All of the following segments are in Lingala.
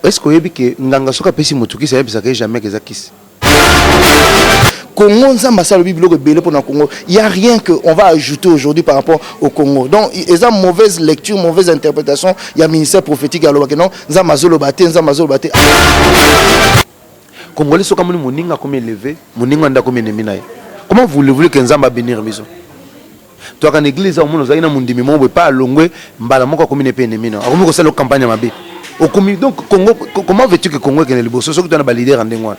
est-ce que vous que nganga soka pesi motuki ça yebisa jamais que zakis Congo nzamba ça le biblio belé pour le Congo. Il y a rien que on va ajouter aujourd'hui par rapport au Congo. Donc ils ont mauvaise lecture, mauvaise interprétation. Il y a ministère prophétique alors que non nzamba zolo baté. Congolais soka moni moninga comme élevé, moninga nda comme ennemi nae. Comment vous voulez que nzamba bénir biso? Toi quand église au monde zaina mundimi mo pas longwe mbala moko comme ennemi non. Akomi ko sala campagne mabe. Donc, Congo, comment veux-tu que Congo ait le boss? C'est ce que tu as un leader en dénois.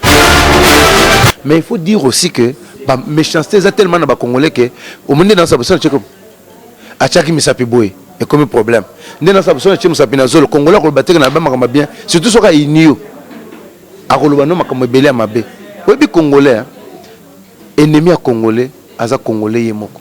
Mais il faut dire aussi que la méchanceté est tellement dans les Congolais que au moment dans sa personne, à chaque fois, ça peut boyer. Et comme un problème. Dans sa personne, le Congolais va battre dans bien. Surtout ce qui est inio. À Rolobano, ma comme belé à ma bé. Oui, les Congolais, ennemi à Congolais, à za Congolais yemoko.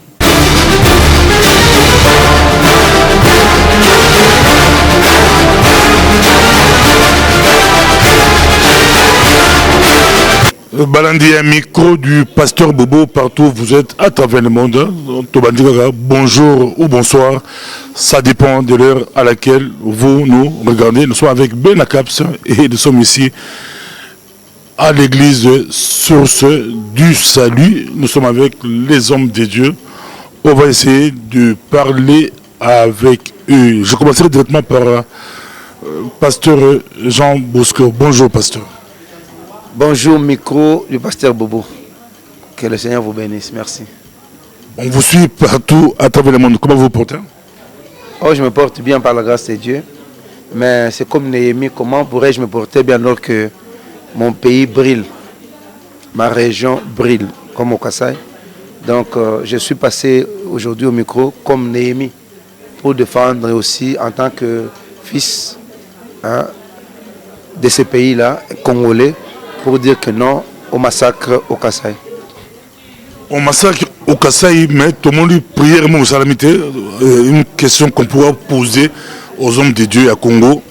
Balandi, un micro du pasteur Bobo partout où vous êtes à travers le monde. Bonjour ou bonsoir, ça dépend de l'heure à laquelle vous nous regardez. Nous sommes avec Benacaps et nous sommes ici à l'église Source du Salut. Nous sommes avec les hommes de Dieu. On va essayer de parler avec eux. Je commencerai directement par pasteur Jean Bosco. Bonjour pasteur. Bonjour, micro du pasteur Bobo. Que le Seigneur vous bénisse. Merci. On vous suit partout à travers le monde. Comment vous vous portez? Oh, je me porte bien par la grâce de Dieu. Mais c'est comme Néhémie. Comment pourrais-je me porter bien alors que mon pays brille? Ma région brille, comme au Kassai. Donc, je suis passé aujourd'hui au micro comme Néhémie pour défendre aussi en tant que fils de ce pays-là, congolais, pour dire que non au massacre au Kassai. Au massacre au Kassai, mais tout le monde prière, une question qu'on pourra poser aux hommes de Dieu à Congo.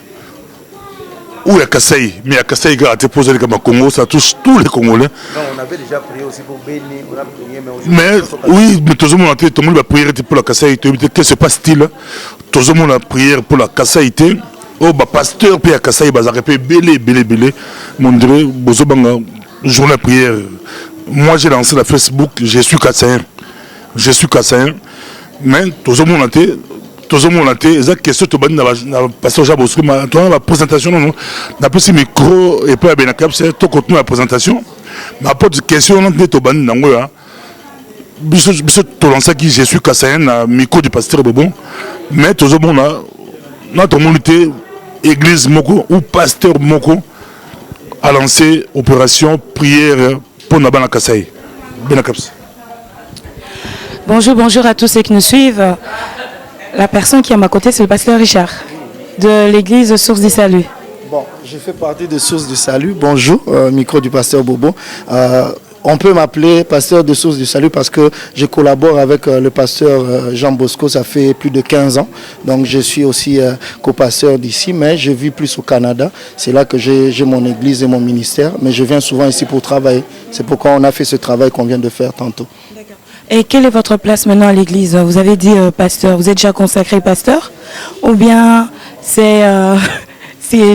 Ou à Kassai, mais à Kassai, il a été posé comme à Congo, ça touche tous les Congolais. Non, on avait déjà prié aussi pour Béni, on a prié, mais oui, mais tout le monde a prié pour la Kassai. Qu'est-ce que se passe-t-il? Tout le monde a prié pour la Kassai. Oh, bah, pasteur, puis à Kassai, bah, ça répète belé. Mon Dieu, bozobanga, journée prière. Moi, j'ai lancé la Facebook, je suis Kassaïen. Mais tout le monde a été, c'est question de pasteur Jean Bosco, la présentation, non, on a pris ce micro et puis à Benacap, c'est tout contenu la présentation. Mais après, question, on a été au ban d'Angoya. Je suis Kassaïen, micro du pasteur Bobo. Mais tout le monde a, notre communauté, église Moko ou pasteur Moko a lancé opération prière pour Nabana Kassai. Benakaps. Bonjour à tous ceux qui nous suivent. La personne qui est à ma côté, c'est le pasteur Richard de l'église Source du Salut. Bon, je fais partie de Source du Salut. Bonjour, micro du pasteur Bobo. On peut m'appeler pasteur de Source du Salut parce que je collabore avec le pasteur Jean Bosco, ça fait plus de 15 ans. Donc je suis aussi co-pasteur d'ici, mais je vis plus au Canada. C'est là que j'ai mon église et mon ministère, mais je viens souvent ici pour travailler. C'est pourquoi on a fait ce travail qu'on vient de faire tantôt. D'accord. Et quelle est votre place maintenant à l'église? Vous avez dit pasteur, vous êtes déjà consacré pasteur? Ou bien c'est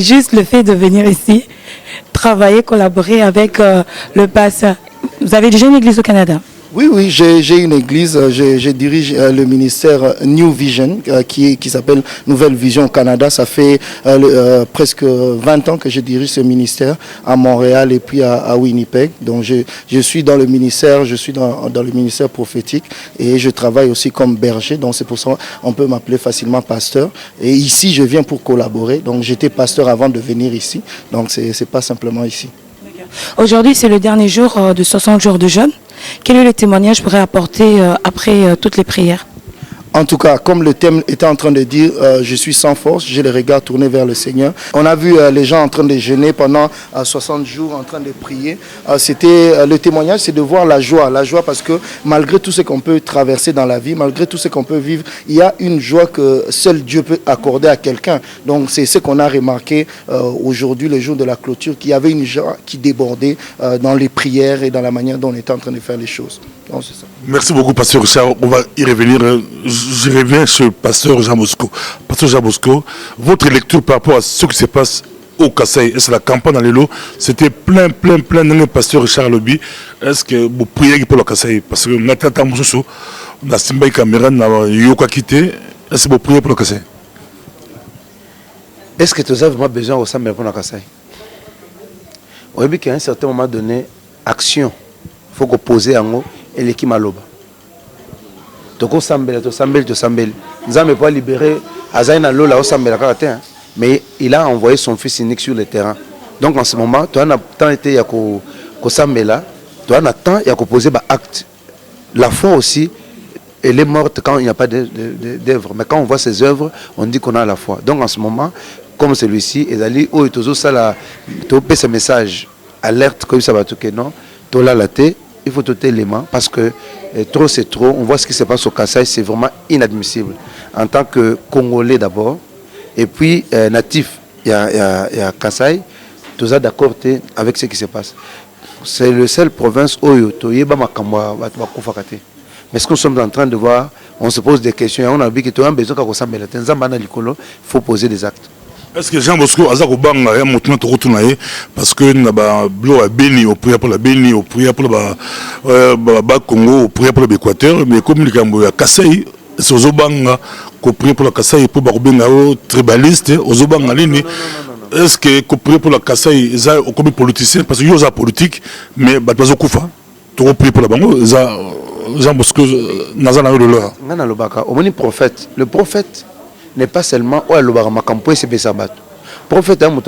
juste le fait de venir ici, travailler, collaborer avec le pasteur? Vous avez déjà une église au Canada? Oui, j'ai une église, je dirige le ministère New Vision qui s'appelle Nouvelle Vision au Canada. Ça fait presque 20 ans que je dirige ce ministère à Montréal et puis à Winnipeg. Donc je suis dans le ministère, dans le ministère prophétique et je travaille aussi comme berger. Donc c'est pour ça qu'on peut m'appeler facilement pasteur. Et ici, je viens pour collaborer. Donc j'étais pasteur avant de venir ici. Donc c'est pas simplement ici. Aujourd'hui, c'est le dernier jour de 60 jours de jeûne. Quel est le témoignage que vous pourrez apporter après toutes les prières? En tout cas, comme le thème était en train de dire, je suis sans force, j'ai les regards tournés vers le Seigneur. On a vu les gens en train de jeûner pendant 60 jours, en train de prier. Le témoignage, c'est de voir la joie parce que malgré tout ce qu'on peut traverser dans la vie, malgré tout ce qu'on peut vivre, il y a une joie que seul Dieu peut accorder à quelqu'un. Donc c'est ce qu'on a remarqué aujourd'hui, le jour de la clôture, qu'il y avait une joie qui débordait dans les prières et dans la manière dont on était en train de faire les choses. Donc, c'est ça. Merci beaucoup, pasteur Richard. On va y revenir. Je reviens sur le pasteur Jean Bosco. Pasteur Jean Bosco, votre lecture par rapport à ce qui se passe au Kassai. Et c'est la campagne dans les lots. C'était plein dans le pasteur Richard Lobby. Est-ce que vous priez pour le Kassai? Parce que nous avons dit la Simba Caméra n'a pas quitté. Est-ce que vous priez pour le Kassai? Est-ce que tu as vraiment besoin de ressembler pour le Kassai? On a vu qu'à un certain moment donné, action, il faut qu'on pose en haut et l'équipe maloba. Donc on s'embelle. Nous n'avons pas libéré Azaïna Lola au Sambela Karaté, mais il a envoyé son fils unique sur le terrain. Donc en ce moment, tu as un temps été à Sambela, tu as un temps à poser des actes. La foi aussi, elle est morte quand il n'y a pas d'œuvre. Mais quand on voit ces œuvres, on dit qu'on a la foi. Donc en ce moment, comme celui-ci, il ce message, alerte, comme ça va tout que non, il faut tout élément parce que trop c'est trop. On voit ce qui se passe au Kassai, c'est vraiment inadmissible. En tant que Congolais d'abord, et puis natif, il y a Kassai, tout ça d'accord avec ce qui se passe. C'est le seul province où il y a mais ce que nous sommes en train de voir, on se pose des questions et on a vu que tu as besoin il faut poser des actes. Est-ce que Jean Bosco Azako Banga a montré notre retour parce que nous avons béni au prière pour la Béni, au prière pour le Congo, au prière pour l'Équateur, mais comme il y a Kassai, c'est aux Obanga qu'on prie pour la Kassai pour les tribalistes, aux Obanga Lini. Est-ce que qu'on prie pour la Kassai, ils ont comme politicien parce qu'il y a politique, mais Batbazo Koufa, tu prie pour la Bango, Jean Bosco Nazana Lula. Nana Lobaka, au prophète, le prophète n'est pas seulement où le barakampo et c'est Bessabat. Le prophète a un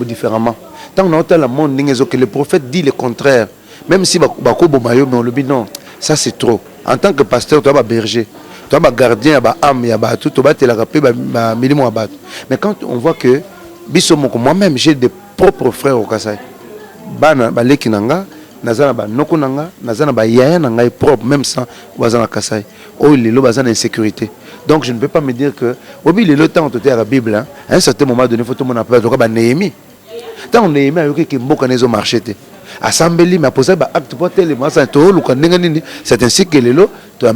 différemment. Tant on a le monde, que le prophète dit le contraire. Même si Bako Bomayo, mais on le dit non, ça c'est trop. En tant que pasteur, tu as un berger, tu as un gardien, tu as un âme, tu as un rappelé, mais quand on voit que, moi-même, j'ai des propres frères au Kassai. Bana, Balekinanga, Nazana ba Nokunanga, Nazana ba Yaya Nanga est propre, même sans Wazana Kassai. Oh, il est là, Bazana insécurité. Donc je ne peux pas me dire que, au bout de le temps, on à la Bible, à un certain moment donné, il faut tout le monde appeler, donc Néhémie. Tant on Néhémie, il y a qui ont marché. Assemblée, mais posé un acte pour tel, c'est ainsi que les lots, tu as un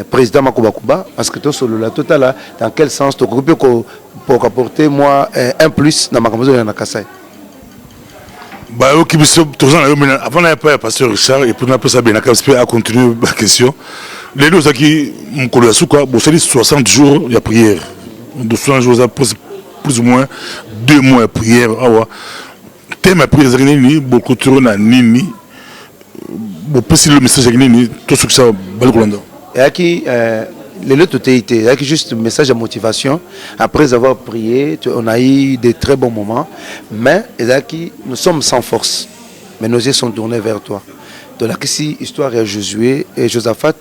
président Makubakuba, parce que tu as total, dans quel sens tu as occupé pour apporter moi un plus dans ma communauté de Kassai. Avant de pas pasteur Richard et pour n'appeler ça bien à continuer ma question. Les deux qui ont collé à Souka, 60 jours il y a prière. 60 jours plus ou moins 2 mois de prière. Thème à prière ni beaucoup de na nini. Beaucoup le message ni tout ce que ça balcolando. Et qui les deux il y a juste un message de motivation. Après avoir prié, on a eu de très bons moments. Mais nous sommes sans force. Mais nos yeux sont tournés vers toi. De la histoire de Josué et Josaphat,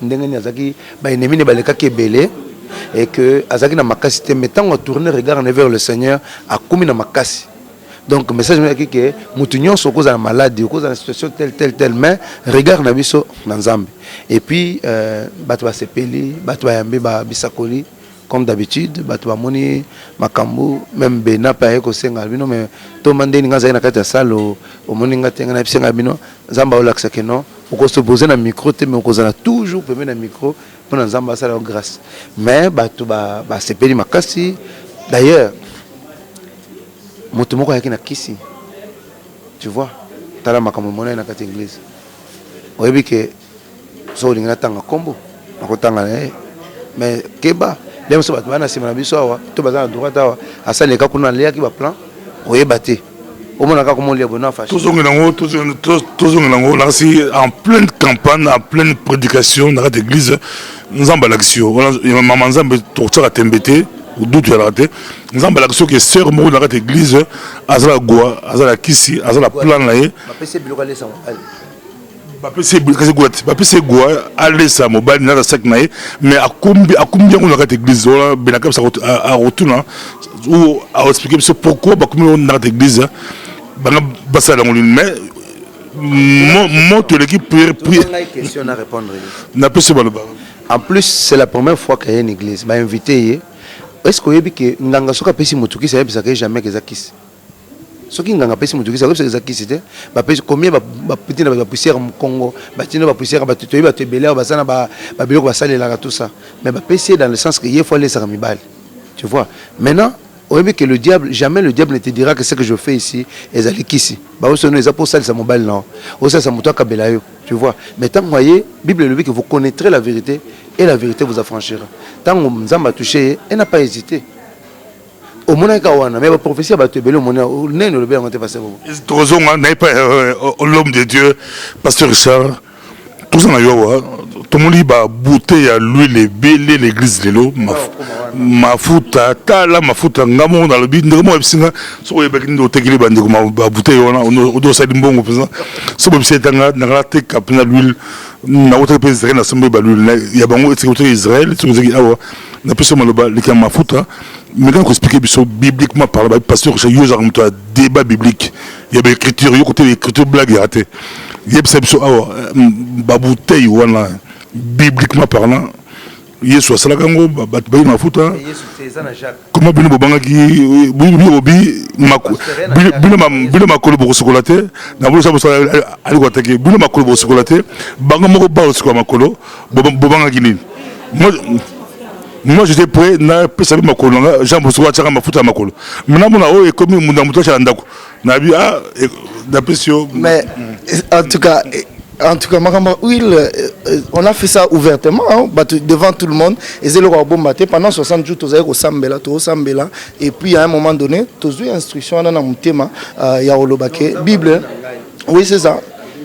et que Azaki na makasi te mettant on tourner regard vers le Seigneur a commis na makasi. Donc le message est que nous sommes cause à la maladie, cause à la situation telle, mais regarde na biso na Nzambe. Et puis batwa sepeli, batwa yambe ba bisakoli comme d'habitude, batwa moni makambu même bena pa eko senga bino mais to mandeni ngaza na kata salo o moni ngate ngana bisenga bino Nzamba olaksa que non, on se poser na micro te mais on cause toujours peut mettre na micro pour Nzamba ça la grâce. Mais batwa ba sepeli makasi d'ailleurs moto moko yaki na kisi, tu vois, tala makambo mona na kati église oyebi ke so linga tanga kombo nakotanga mais keba leo so bato bana sima na biso awa to bazana droite awa asale ka kuna leki ba plan oyeba te omona ka komo lia bona fashi tozonga nango là si en pleine campagne, en pleine prédication dans cette église Nzamba l'action maman Nzamba to tsaka tembete ou d'autres à la raté. Nous avons l'action que sœur Mou dans cette église, Azala Goa, Azala Kissi, Azala Plan Laé. Bapese Goa, allez ça, mobile, n'a pas naé, mais à combien on a cette église, Benakam a retourné, ou à expliquer pourquoi on a cette église, Bassa mais monte l'équipe prier. Question à répondre. En plus, c'est la première fois qu'il y a une église, m'a invité. Est-ce que vous savez que nganga soka pesi mutuki ça bisa jamais que zakis soki nganga pesi mutuki ça bisa zakis te ba pesi combien ba petit na ba poussière au Congo ba tino ba poussière ba tutoyi ba tebele ba sana ba biloko ba salela tout ça mais ba pesi dans le sens que il faut aller ça mibali tu vois maintenant Oui, que le diable, jamais le diable ne te dira que ce que je fais ici, ils allaient ici. Bah, vous sonnez, pour ça, c'est mon bal, non. Ou ça, c'est mon toit kabelayo, tu vois. Mais tant que vous voyez, Bible le dit que vous connaîtrez la vérité et la vérité vous affranchira. Tant que vous avez touché, elle n'a pas hésité. Au moment où mais la prophétie a battu, le monde, on n'est pas le bien, on n'est pas ça. L'homme de Dieu, Pasteur Richard, tout ça, tout le monde a bouté à l'huile et belé l'église de l'eau. Mafuta tala mafuta ngamo na lobi ndemo ebisinga so yebaki ndo tekili bande ko mabuté ona odo sa dimbongo pesa so bobiseta na te kapina l'huile na wote pe Israël na sombe ba l'huile ya bango etikote Israël so zeki awa na peso maloba le kama mafuta mais quand on explique biso bibliquement par le pasteur chez yo genre un débat biblique il y a des écritures yo côté l'écriture blague raté il y a biso awa ba bouteille wana bibliquement parlant Yesu asala kango batu bayi mafuta comment bino bobanga ki bino makolo boko chocolate na bolo sabo ali ko atake bino makolo boko chocolate banga moko ba osiko makolo bobanga ki nini moi j'étais prêt na pesa makolo nga Jean Bosco ataka mafuta makolo maintenant mona o ekomi munda muto cha ndako na bi na pesio mais en tout cas, oui, on a fait ça ouvertement, hein, devant tout le monde. Et c'est le roi matin. Pendant 60 jours, tu as Sambela, et puis à un moment donné, tu as eu instruction dans mon thème, il y a le Bible. Oui, c'est ça.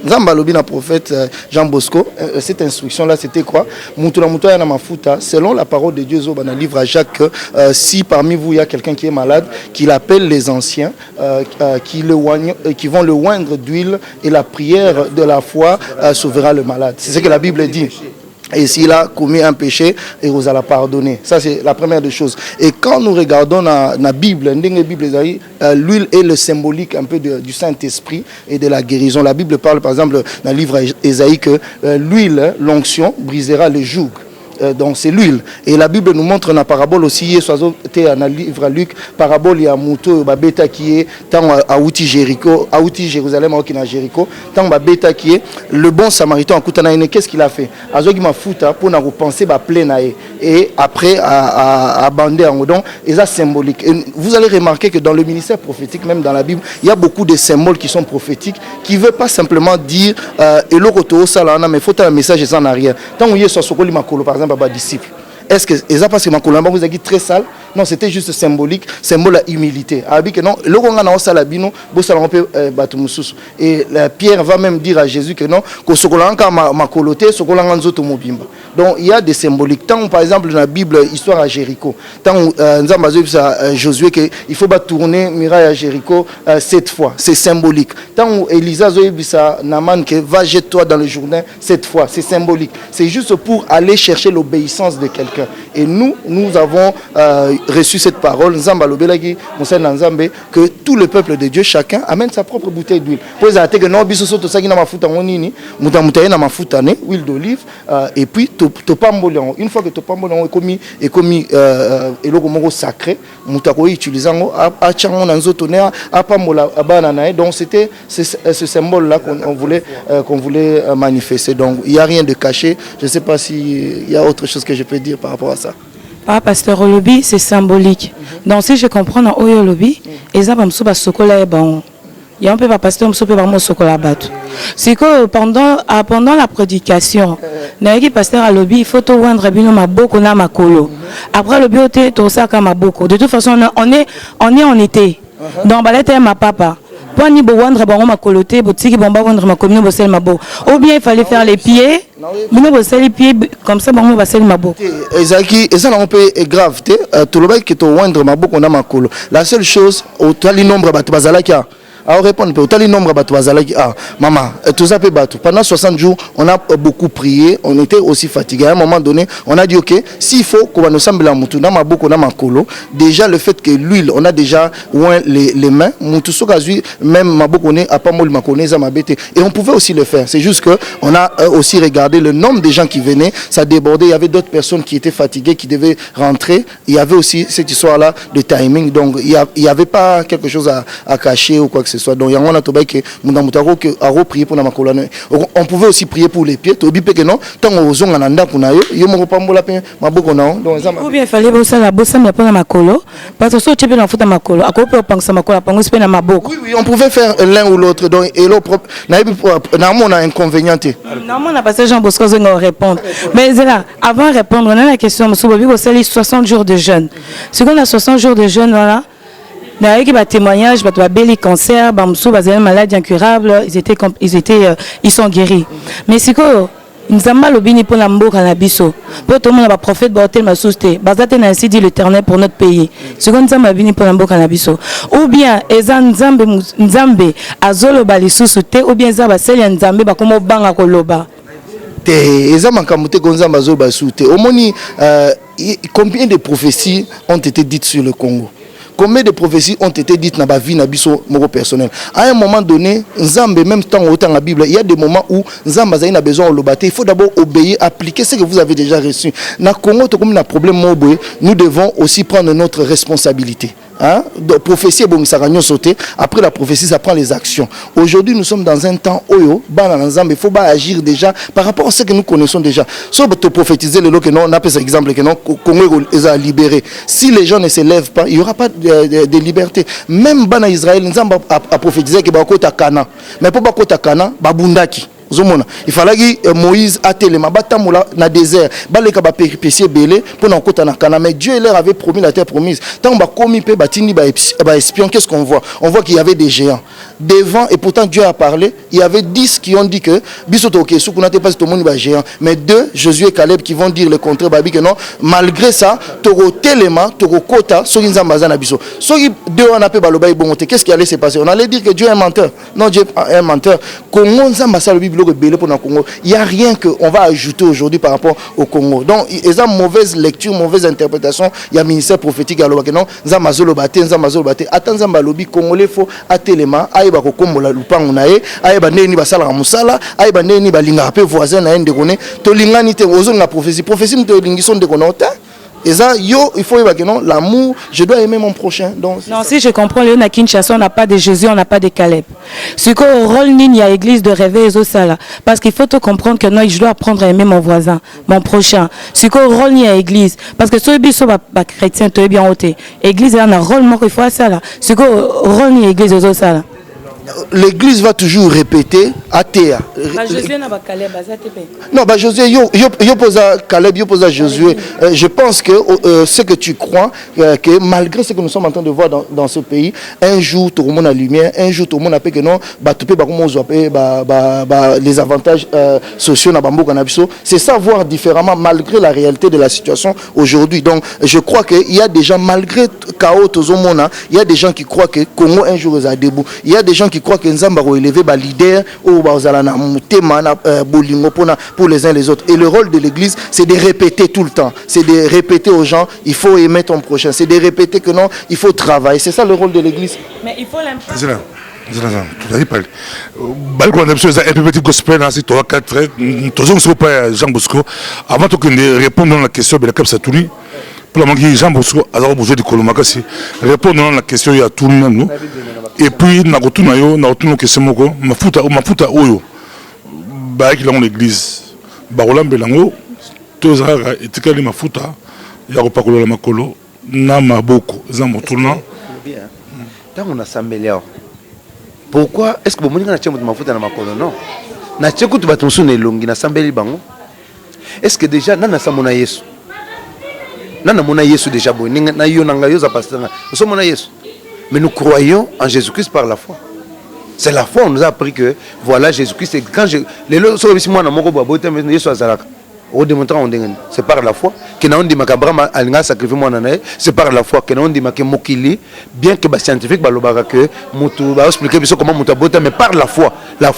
Zambalobi na prophète Jean Bosco, cette instruction-là, c'était quoi? Selon la parole de Dieu, dans le livre à Jacques, si parmi vous il y a quelqu'un qui est malade, qu'il appelle les anciens, qui vont le oindre d'huile, et la prière de la foi sauvera le malade. C'est ce que la Bible dit. Et s'il a commis un péché, il vous a pardonné. Ça, c'est la première des choses. Et quand nous regardons la Bible, l'huile est le symbolique un peu du Saint-Esprit et de la guérison. La Bible parle, par exemple, dans le livre Ésaïe, que l'huile, l'onction, brisera le joug. Donc c'est l'huile. Et la Bible nous montre dans la parabole aussi, dans le livre Luc, parabole il y a Mouto, Babeta qui est, tant à Outi Jéricho, à Outi Jérusalem, à Jéricho, tant Babeta qui est, le bon samaritain en Koutanaïne, qu'est-ce qu'il a fait? Azogi ma fouta pour nous penser à plein et après à bander en odon, et ça symbolique. Et vous allez remarquer que dans le ministère prophétique, même dans la Bible, il y a beaucoup de symboles qui sont prophétiques, qui ne veulent pas simplement dire et l'autre salana, mais il faut un message en arrière. Tant où il y a Sokoli Makolo, par exemple, disciples. Est-ce que ça parce que ma colombe vous a dit très sale? Non, c'était juste symbolique, symbole de humilité. Alors que non, le rongana au salabino, bo salon peut battre mususu. Et Pierre va même dire à Jésus que non, que sokolanga ma coloté, sokolanga nzoto mobimba. Donc il y a des symboliques. Tant par exemple dans la Bible, histoire à Jéricho, tant Nzambazo Josué que il faut pas tourner muraille à Jéricho 7 fois. C'est symbolique. Tant Élisa Zoébisa Naman que va jette-toi dans le Jourdain 7 fois. C'est symbolique. C'est juste pour aller chercher l'obéissance de quelqu'un. Et nous avons reçu cette parole, que tout le peuple de Dieu, chacun amène sa propre bouteille d'huile. Huile d'olive, et puis une fois que tu est commis sacré, donc c'était ce symbole-là qu'on voulait manifester. Donc il n'y a rien de caché. Je ne sais pas s'il y a autre chose que je peux dire par rapport à ça. Pasteur Olobi, c'est symbolique. Donc si je comprends dans Oyo Olobi, exemple Msuba Sokola bon. Il y a un peu pas pasteur Msuba vraiment Sokola battu. C'est que pendant la prédication, n'ayez pasteur Olobi, il faut tout rendre bino maboko na makolo. Après le bioté tout ça comme maboko. De toute façon on est en été. Donc balette ma papa. Ou bien il fallait faire les pieds, comme ça, on va faire les mabo. Et ça, on peut grave. Tout le monde qui est au moindre mabo, on a ma colo. La seule chose, au tali nombre de bazalaka. Alors répondre, au tali nombre de bazalaki. Ah, maman, tout ça peut battre. Pendant 60 jours, on a beaucoup prié, on était aussi fatigué. À un moment donné, on a dit ok, s'il faut qu'on nous semble la moutou, dans ma boucle, on a ma colo. Déjà le fait que l'huile, on a déjà oint les mains, moutou sokazu, même ma boucle, on est à pas mal ma connaisse, ma bête. Et on pouvait aussi le faire. C'est juste que on a aussi regardé le nombre de gens qui venaient, ça débordait. Il y avait d'autres personnes qui étaient fatiguées, qui devaient rentrer. Il y avait aussi cette histoire-là de timing. Donc il y avait pas quelque chose à cacher ou quoi que ce soit. Donc, il y a un atoba qui a prié pour la colonne. On pouvait aussi prier pour les pieds. Tobi pe que non, tant aux on ananda kunayo, yo mo pambola pe maboko na. Donc, ou bien il fallait bossa la bossa mais pas na makolo. Parce que si tu peux dans foot na makolo, à quoi peut penser makolo, penser pe na maboko. Oui, on pouvait faire l'un ou l'autre. Donc, et l'autre, on a un inconvénient. Non, on a passé Jean Bosco de répondre. Mais là, avant de répondre, on a la question, M. Bobi, vous savez, 60 jours de jeûne. Ce qu'on a 60 jours de jeûne, voilà, il y a des témoignages, il y a des cancers, il y a des maladies incurables, ils sont guéris. Mais c'est que nous avons mal au bini pour l'ambo cannabiso. Pour tout le monde, le prophète Baotel m'a sousté. Bazate n'a ainsi dit l'Éternel pour notre pays. Ce qu'on nous a bini pour l'ambo cannabiso. Ou bien, Ezan Nzambe, Azolo Balisu souté, ou bien Zaba Selia Nzambe, Bakomo Banga Koloba. Combien de prophéties ont été dites sur le Congo? Combien de prophéties ont été dites dans la vie de personnel? À un moment donné, Nzambe, même temps autant la Bible, il y a des moments où Nzambe a besoin de l'obater. Il faut d'abord obéir, appliquer ce que vous avez déjà reçu. Dans le Congo, comme un problème, nous devons aussi prendre notre responsabilité. Hein? De prophétie, bon, ça va sauter. Après la prophétie, ça prend les actions. Aujourd'hui, nous sommes dans un temps où il faut agir déjà par rapport à ce que nous connaissons déjà. Sauf te prophétiser le lot que non, on appelle ça exemple que non, Congo est libéré. Si les gens ne se lèvent pas, il n'y aura pas de liberté. Même Bana Israël, nous avons prophétisé que Bakota Kana. Mais pour Bakota Kana, Babundaki. Il fallait que Moïse a tellement batamoula dans le désert, baleka ba péripéties belé pour n'en côté na Cana. Mais Dieu leur avait promis la terre promise. Tant ba commis pe batini ba espion, qu'est-ce qu'on voit? On voit qu'il y avait des géants devant et pourtant Dieu a parlé. Il y avait 10 qui ont dit que bisoto ke sou n'était pas tout le monde ba géant, mais 2 Josué et Caleb qui vont dire le contraire babi que non. Malgré ça, toro telema, toro kota, so nzambaza na biso. So 2 on appelle baloba bonté. Qu'est-ce qui allait se passer? On allait dire que Dieu est un menteur. Non, Dieu est un menteur. Congo nzambasa le Bible pour le Congo. Il n'y a rien qu'on va ajouter aujourd'hui par rapport au Congo. Donc, il y a une mauvaise lecture, mauvaise interprétation. Il y a un ministère prophétique à l'Oba. Non, Zamazolo Bate, Zamazolo Bate. Attends, Zambalobi, Congolais, faut attelema, aïba kokombo la lupangunae, aïba neni basala ramusala, aïba neni balinga pe voisin na ende koné, to lingani te ozon la prophétie. Prophétie me te lingison de konota. Et ça, il faut que non, l'amour, je dois aimer mon prochain. Donc, non, si je comprends, Léon à Kinshasa, on n'a pas de Jésus, on n'a pas de Caleb. Ce qu'on rôle il y a l'église de réveil et ça là. Parce qu'il faut te comprendre que non, je dois apprendre à aimer mon voisin, mon prochain. Ce qu'on rôle il y a l'église. Parce que ceux qui sont chrétiens, tu es bien ôté. L'église, il y a un rôle, il faut ça là. Ce qu'on rôle il y a l'église et ça là. L'église va toujours répéter Athéa. Non, Josué, yo pose à Caleb, yo pose à Josué. Je pense que ce que tu crois, que malgré ce que nous sommes en train de voir dans ce pays, un jour tout le monde a lumière, un jour tout le monde a fait que non, les avantages sociaux c'est ça voir différemment malgré la réalité de la situation aujourd'hui. Donc je crois qu'il y a des gens, malgré chaos, il y a des gens qui croient que Congo un jour est debout. Il y a des gens qui croient que Nzamba va élever les leaders pour les uns les autres. Et le rôle de l'église, c'est de répéter tout le temps. C'est de répéter aux gens, il faut aimer ton prochain. C'est de répéter que non, il faut travailler. C'est ça le rôle de l'église. Mais il faut tu as dit parler. Balcon un peu petit gospel, c'est 3-4 frères. Toujours pas Jean Bosco. Avant de répondre à la question de la Cap Satouli, pour la manquer Jean Bosco, alors besoin de Kolomakasi, répondre à la question il y a tout le monde. Et puis, na retourne question moko, mafuta oyo. Ba ki lango l'église. Ba rolambe lango, tozara etikali mafuta ya kopakolo la makolo na maboko, za motourna. Tant on a sambelé. Pourquoi est-ce que bomoninga na tchembo mafuta na makolo non? Na tcheko tu batonso na elongi na sambeli bango. Est-ce que déjà nana samona Yesu? Nana mona Yesu déjà boy na yo nanga yo za pasteur. Nous sommes mona Yesu. Mais nous croyons en Jésus-Christ par la foi. C'est la foi, on nous a appris que voilà Jésus-Christ. Et quand les lois sont aussi moi, c'est par la foi que nous dit que sacrifié moi c'est par la foi que nous dit que mokili bien que scientifique que mutu va expliquer comment mutu mais par la foi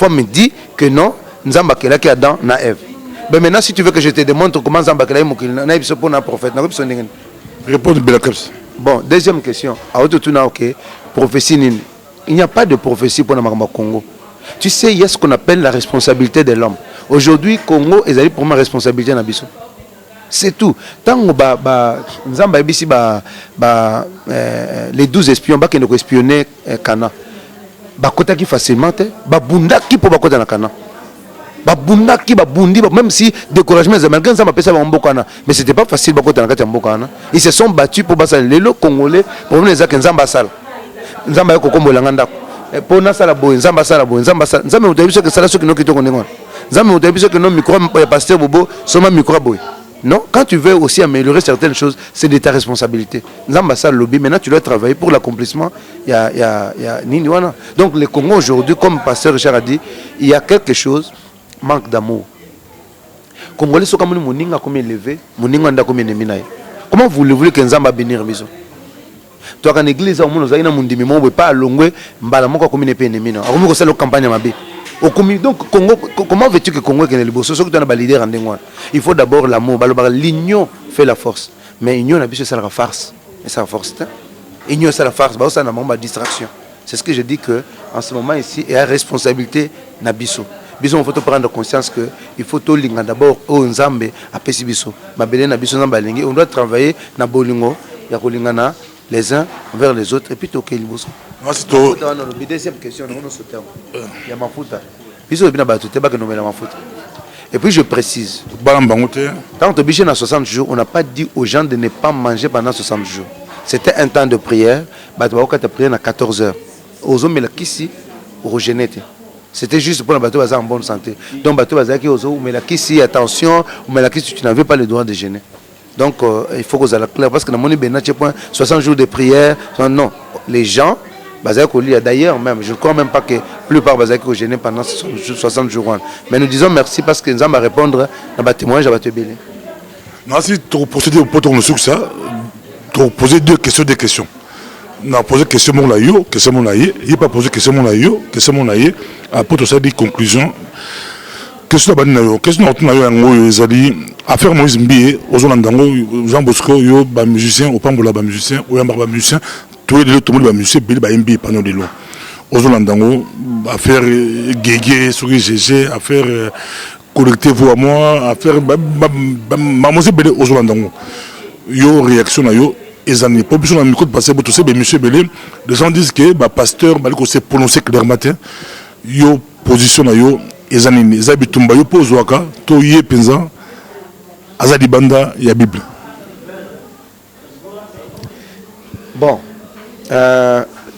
me dit que non Nzamba kela ki Adam na Ève. Mais maintenant si tu veux que je te démontre comment Nzamba kela mokili na biso pour un prophète na biso ndenge. Répondre bien la question. Bon, deuxième question. Prophétie, il n'y a pas de prophétie pour le Congo. Tu sais, il y a ce qu'on appelle la responsabilité de l'homme. Aujourd'hui, Congo est pour ma responsabilité. C'est tout. Tant que les 12 espions qui nous espionnaient Cana. bakotaki facilement te babundaki mpo bakota na kana babundaki babundi même si découragement les Américains ça m'appelle ça mbokana mais c'était pas facile bakota na kati ya mbokana ils se sont battus pour basala lelo congolais pour les ezaka nzamba sala nzamba yako kombola ngandako pour na sala boy nzamba sala boy nzamba sala nzamba utabiso que sala soki no kitoko ndengona nzamba utabiso que no micro ya pasteur Bobo soma micro boy. Non, quand tu veux aussi améliorer certaines choses, c'est de ta responsabilité. Nzamba sala lobby, maintenant tu dois travailler pour l'accomplissement. Il y a Nini wana. Donc le Congo aujourd'hui, comme pasteur Richard a dit, il y a quelque chose, manque d'amour. Congolais sont comme nous, moninga comme élevé, moninga nda comme ennemi. Comment voulez-vous que Nzamba bénir biso? Toi quand l'église au monde, zaina mundimi mo pas longwe, mbala moko comme ennemi. Akomi ko sala campagne mabe. Donc, Congo, comment veux-tu que Congo ait le beau? Ce que tu as un leader en Dengoan. Il faut d'abord l'amour. L'union fait la force. Mais l'union n'a pas c'est la farce. Et ça la force. L'union c'est la farce. Ça n'a pas de distraction. C'est ce que je dis qu'en ce moment ici, il y a responsabilité Nabiso. Biso, il faut prendre conscience qu'il faut tout l'inga d'abord au Nzambe à Pesibiso. Ma belle Nabiso Nzambalingi. On doit travailler na bolingo. Il y a kolingana les uns vers les autres et puis toquer le bousson. Deuxième question, il y a ma faute. Et puis je précise, quand on biche dans 60 jours, on n'a pas dit aux gens de ne pas manger pendant 60 jours. C'était un temps de prière, on a prié à 14 heures. Aux hommes, c'était juste pour les bateaux en bonne santé. Donc, attention, tu n'avais pas le droit de gêner. Donc, il faut que vous ayez clair parce que dans mon 60 jours de prière, non, les gens, d'ailleurs, même, je ne crois même pas que la plupart sont gênés pendant 60 jours. Mais nous disons merci parce que nous allons répondre à nos témoignages à votre bébé. Non, si tu procéder au poteau, tu poser deux questions. On a posé question mon laïo, question mon laïe, il pas posé question mon laïo, question mon laïe. Après tout ça, des conclusions. Question de la question de Zali, affaire Moïse Mbié, aux Olandango, Jean Bosco, yo, ba musicien, au Pambola, ba musicien, ou un ba musicien, tout le monde ba musicien, ba Mbié, pendant de l'eau. Aux Olandango, affaire Guégué, Souris GG, affaire collectez-vous à moi, affaire Mamose Belé, aux Olandango. Yo, réaction à yo, et ça n'est pas besoin de micro de passer pour tous ces monsieur Belé. Les gens disent que le pasteur, il s'est prononcé clairement, yo, position à yo, et années zabi tumba yo pose waka to yé penza azadi banda ya Bible. Bon,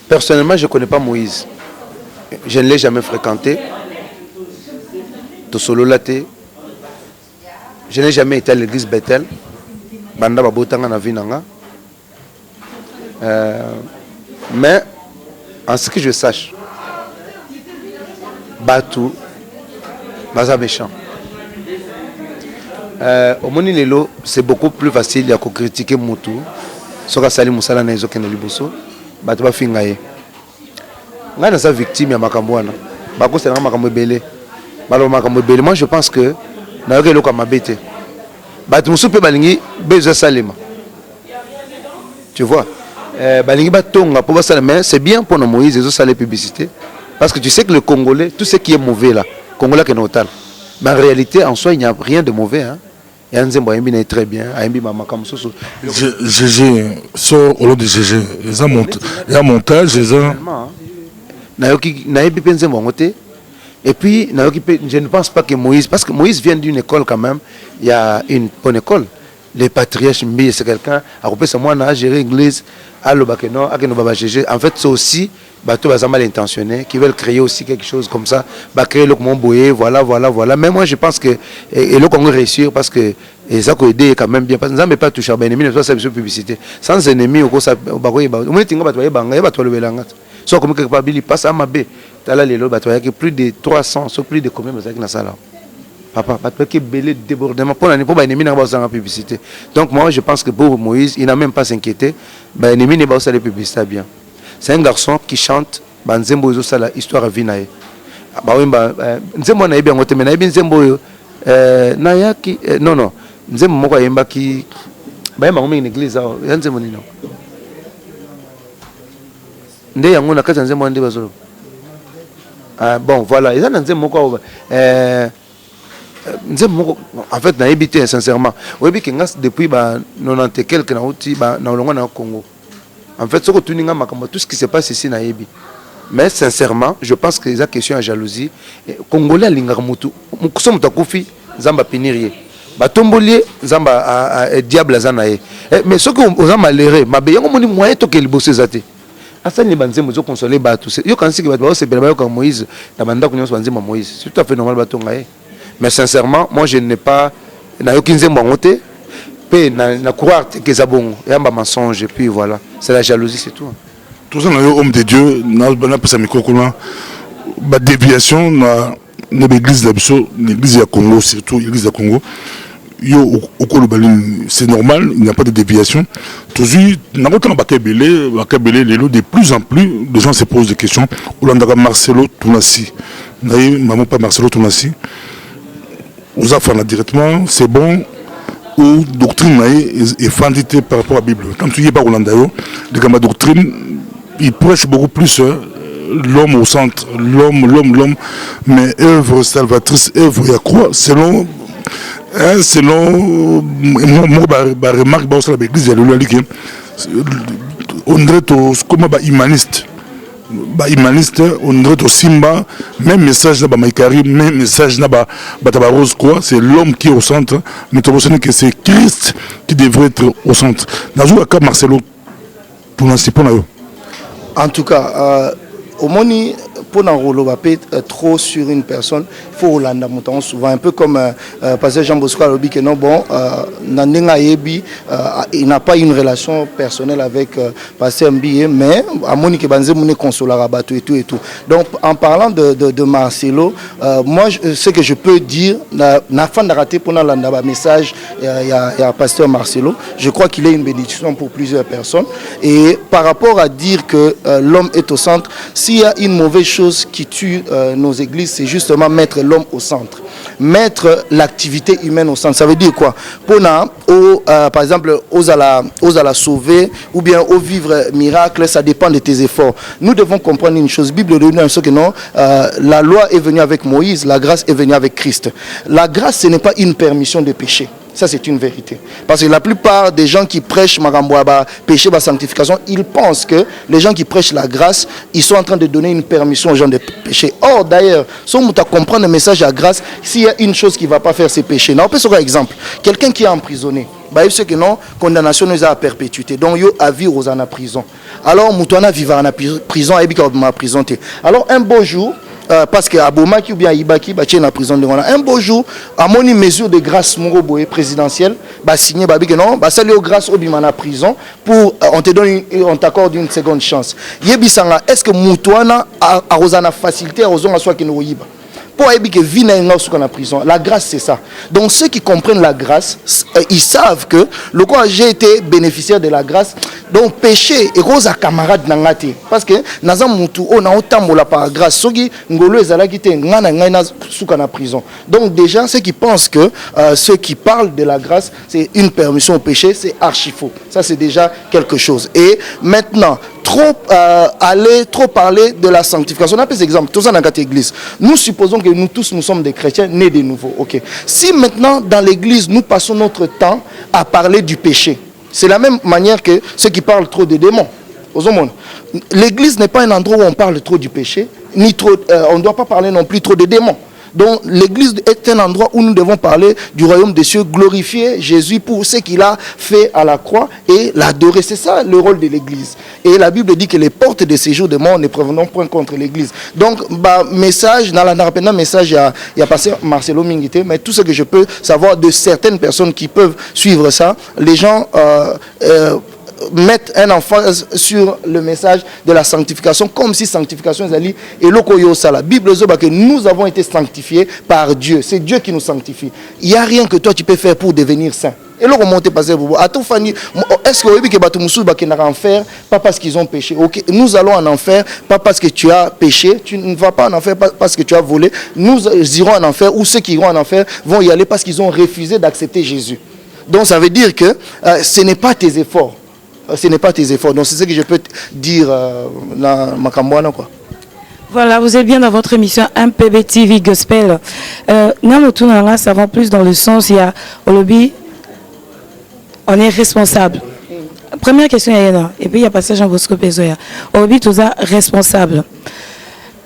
personnellement je ne connais pas Moïse. Je ne l'ai jamais fréquenté. To solo laté. Je n'ai jamais été à l'église Bethel. Banda babotanga na vinanga. Mais en ce que je sache, Batou Baza méchant. Au Moni Lelo, c'est beaucoup plus facile de critiquer Moutou. Soka Sali Moussala Nezo Keneliboso, Batba Fingaye. Nga na sa victime ya Makambouana. Bako c'est Makambo Belé. Balo Makambo Belé. Moi je pense que na yoke loka mabete. Bat Moussoupe Balingi Beza Salema. Tu vois? Balingi Batonga pour Basalema, mais c'est bien pour nos Moïse et ça les publicités. Parce que tu sais que le Congolais, tout ce qui est mauvais là, Congolais qui est notal. Mais en réalité, en soi, il n'y a rien de mauvais. Hein. Il y a un Zembo Aimbi très bien. Aimbi Mamakamsoso. GG sort au lot de GG. Il y a montage, il y a. Et puis, je ne pense pas que Moïse, parce que Moïse vient d'une école quand même, il y a une bonne école. Les patriarches, c'est quelqu'un, à gérer l'église, à l'Obakeno, à Kenobaba GG. En fait, c'est aussi, bateau mal intentionné, qui veulent créer aussi quelque chose comme ça, créer le Congo Boye, voilà. Mais moi, je pense que, et le Congo réussir parce que, et ça peut aider quand même bien, parce que nous n'avons pas touché à l'ennemi, nous avons fait publicité. Sans ennemi, au Kosa, au Bagoye, au moins, tu as le Belangat. Soit comme quelque part, il passe à ma baie. Tu as là, les lots, il y a plus de 300, soit plus de combien, mais c'est ça là. Papa, parce que belé débordement pour l'année pour l'ennemi n'a pas besoin de publicité. Donc moi je pense que pour Moïse, il n'a même pas s'inquiété. L'ennemi n'a pas besoin de publicité bien. C'est un garçon qui chante Nzembo Yozo Sala histoire vinae. Nzembo na bien ngote mais na bien Nzembo nayaki non Nzembo moko yemba ki ba yemba ngombe église ya Nzembo nino. Nde yango na kata Nzembo ndé bazolo. Bon voilà, ils ont Nzembo moko en fait, na habité sincèrement. Oui, depuis 90 quelques na Congo. En fait, tout ce qui se passe ici na Yebi. Mais sincèrement, je pense que les questions à jalousie, Congolais lingaka mutu, mukuso mutakufi zamba pénirier. Batombolier zamba diable zanae. Mais ce que vous avez malheureux, ma beyango moni moyen to que le bosse zate. Asa ni banze mozo consoler batu. Yo kansi ki batu se bela comme Moïse, na banda kunyo banze Moïse. C'est tout à fait normal batu ngaé. Mais sincèrement, moi je n'ai pas na yokinze mbangote. Pe na croire que ça bon, yamba mensonge et puis voilà. C'est la jalousie, c'est tout. Tout ça, homme de Dieu, n'a pas sa micro, la déviation dans l'église de l'église du Congo, surtout l'église du Congo. C'est normal, il n'y a pas de déviation. Toujours, de plus en plus, les gens se posent des questions. Olandaka Marcelo Tounassi, maman pas Marcelo Tounassi, aux enfants directement, c'est bon. Ou doctrine est fondée par rapport à la Bible. Quand tu y es pas Olandayo, la doctrine, il prêche beaucoup plus l'homme au centre, l'homme, mais œuvre salvatrice, œuvre à croix, selon ma remarque, dans l'église, on dirait comme humaniste. Humaniste, on dirait au Simba, même message na Maïkari, même message na Batabaros, quoi, c'est l'homme qui est au centre, mais tu vois que c'est Christ qui devrait être au centre. Dans le cas Marcelo, pour l'instant, en tout cas, au moni pour n'enrouler trop sur une personne, il faut Hollanda montant souvent un peu comme pasteur Jean Bosco a dit que non bon, Nandenga Yebi, il n'a pas une relation personnelle avec pasteur Mbiye, mais à moni que banze moni consoler rabatou et tout. Donc en parlant de Marcelo, moi ce que je peux dire, n'a fin de rater pour n'alanda message, il y a pasteur Marcelo, je crois qu'il est une bénédiction pour plusieurs personnes. Et par rapport à dire que l'homme est au centre, s'il y a une mauvaise chose qui tue nos églises, c'est justement mettre l'homme au centre, mettre l'activité humaine au centre. Ça veut dire quoi? Par exemple, aux à la sauver ou bien aux vivre miracle, ça dépend de tes efforts. Nous devons comprendre une chose. La Bible nous dit que non, la loi est venue avec Moïse, la grâce est venue avec Christ. La grâce, ce n'est pas une permission de pécher. Ça, c'est une vérité. Parce que la plupart des gens qui prêchent Maramboaba, péché, sanctification, ils pensent que les gens qui prêchent la grâce, ils sont en train de donner une permission aux gens de pécher. Or, d'ailleurs, si on comprend le message à grâce, s'il y a une chose qui ne va pas faire, c'est pécher. On peut se faire exemple. Quelqu'un qui est emprisonné, il sait que non, condamnation est à perpétuité. Donc, il a vivre aux en prison. Alors, Moutouana vivra en prison, et en prison. Alors, un beau jour, parce que Abomaki ou bien Ibaki en la prison de un beau jour à mon mesure de grâce Moroboé présidentielle signé babi que non salut grâce au bimana prison pour on t'accorde une seconde chance yebisanga est-ce que Moutouana a osana facilité à ozonga soit que no yiba pour que vie dans la prison. La grâce, c'est ça. Donc, ceux qui comprennent la grâce, ils savent que le quoi j'ai été bénéficiaire de la grâce. Donc, péché, et rose à camarade n'angate. Parce que, nazam mutu, on a autant de par grâce. Sogi, ngolo ezalagite, ngana souka na prison. Donc, déjà, ceux qui pensent que ceux qui parlent de la grâce, c'est une permission au péché, c'est archi faux. Ça, c'est déjà quelque chose. Et maintenant, trop parler de la sanctification. On a des exemples. Tout ça dans notre église. Nous supposons que nous tous, nous sommes des chrétiens nés de nouveau. Ok. Si maintenant, dans l'église, nous passons notre temps à parler du péché, c'est la même manière que ceux qui parlent trop des démons. L'église n'est pas un endroit où on parle trop du péché, ni trop, on ne doit pas parler non plus trop des démons. Donc l'église est un endroit où nous devons parler du royaume des cieux, glorifier Jésus pour ce qu'il a fait à la croix et l'adorer. C'est ça le rôle de l'église. Et la Bible dit que les portes de séjour de mort ne prévenons point contre l'église. Donc, message, dans la message, il y a passé Marcelo Mingité, mais tout ce que je peux savoir de certaines personnes qui peuvent suivre ça, les gens mettre un emphase sur le message de la sanctification, comme si sanctification est liée et l'okoyo ça. La Bible dit que nous avons été sanctifiés par Dieu. C'est Dieu qui nous sanctifie. Il n'y a rien que toi tu peux faire pour devenir saint. Et là, remonter passer est-ce que vous avez que en enfer, pas parce qu'ils ont péché. Okay. Nous allons en enfer, pas parce que tu as péché. Tu ne vas pas en enfer parce que tu as volé. Nous irons en enfer, ou ceux qui iront en enfer vont y aller parce qu'ils ont refusé d'accepter Jésus. Donc ça veut dire que ce n'est pas tes efforts. Ce n'est pas tes efforts. Donc c'est ce que je peux te dire dans ma cambouana, quoi. Voilà, vous êtes bien dans votre émission MPB TV Gospel. Ça va plus dans le sens, il y a au lobby, on est responsable. première question est là. Et puis il y a passage en Bosco Pezoya. Obi toza responsable.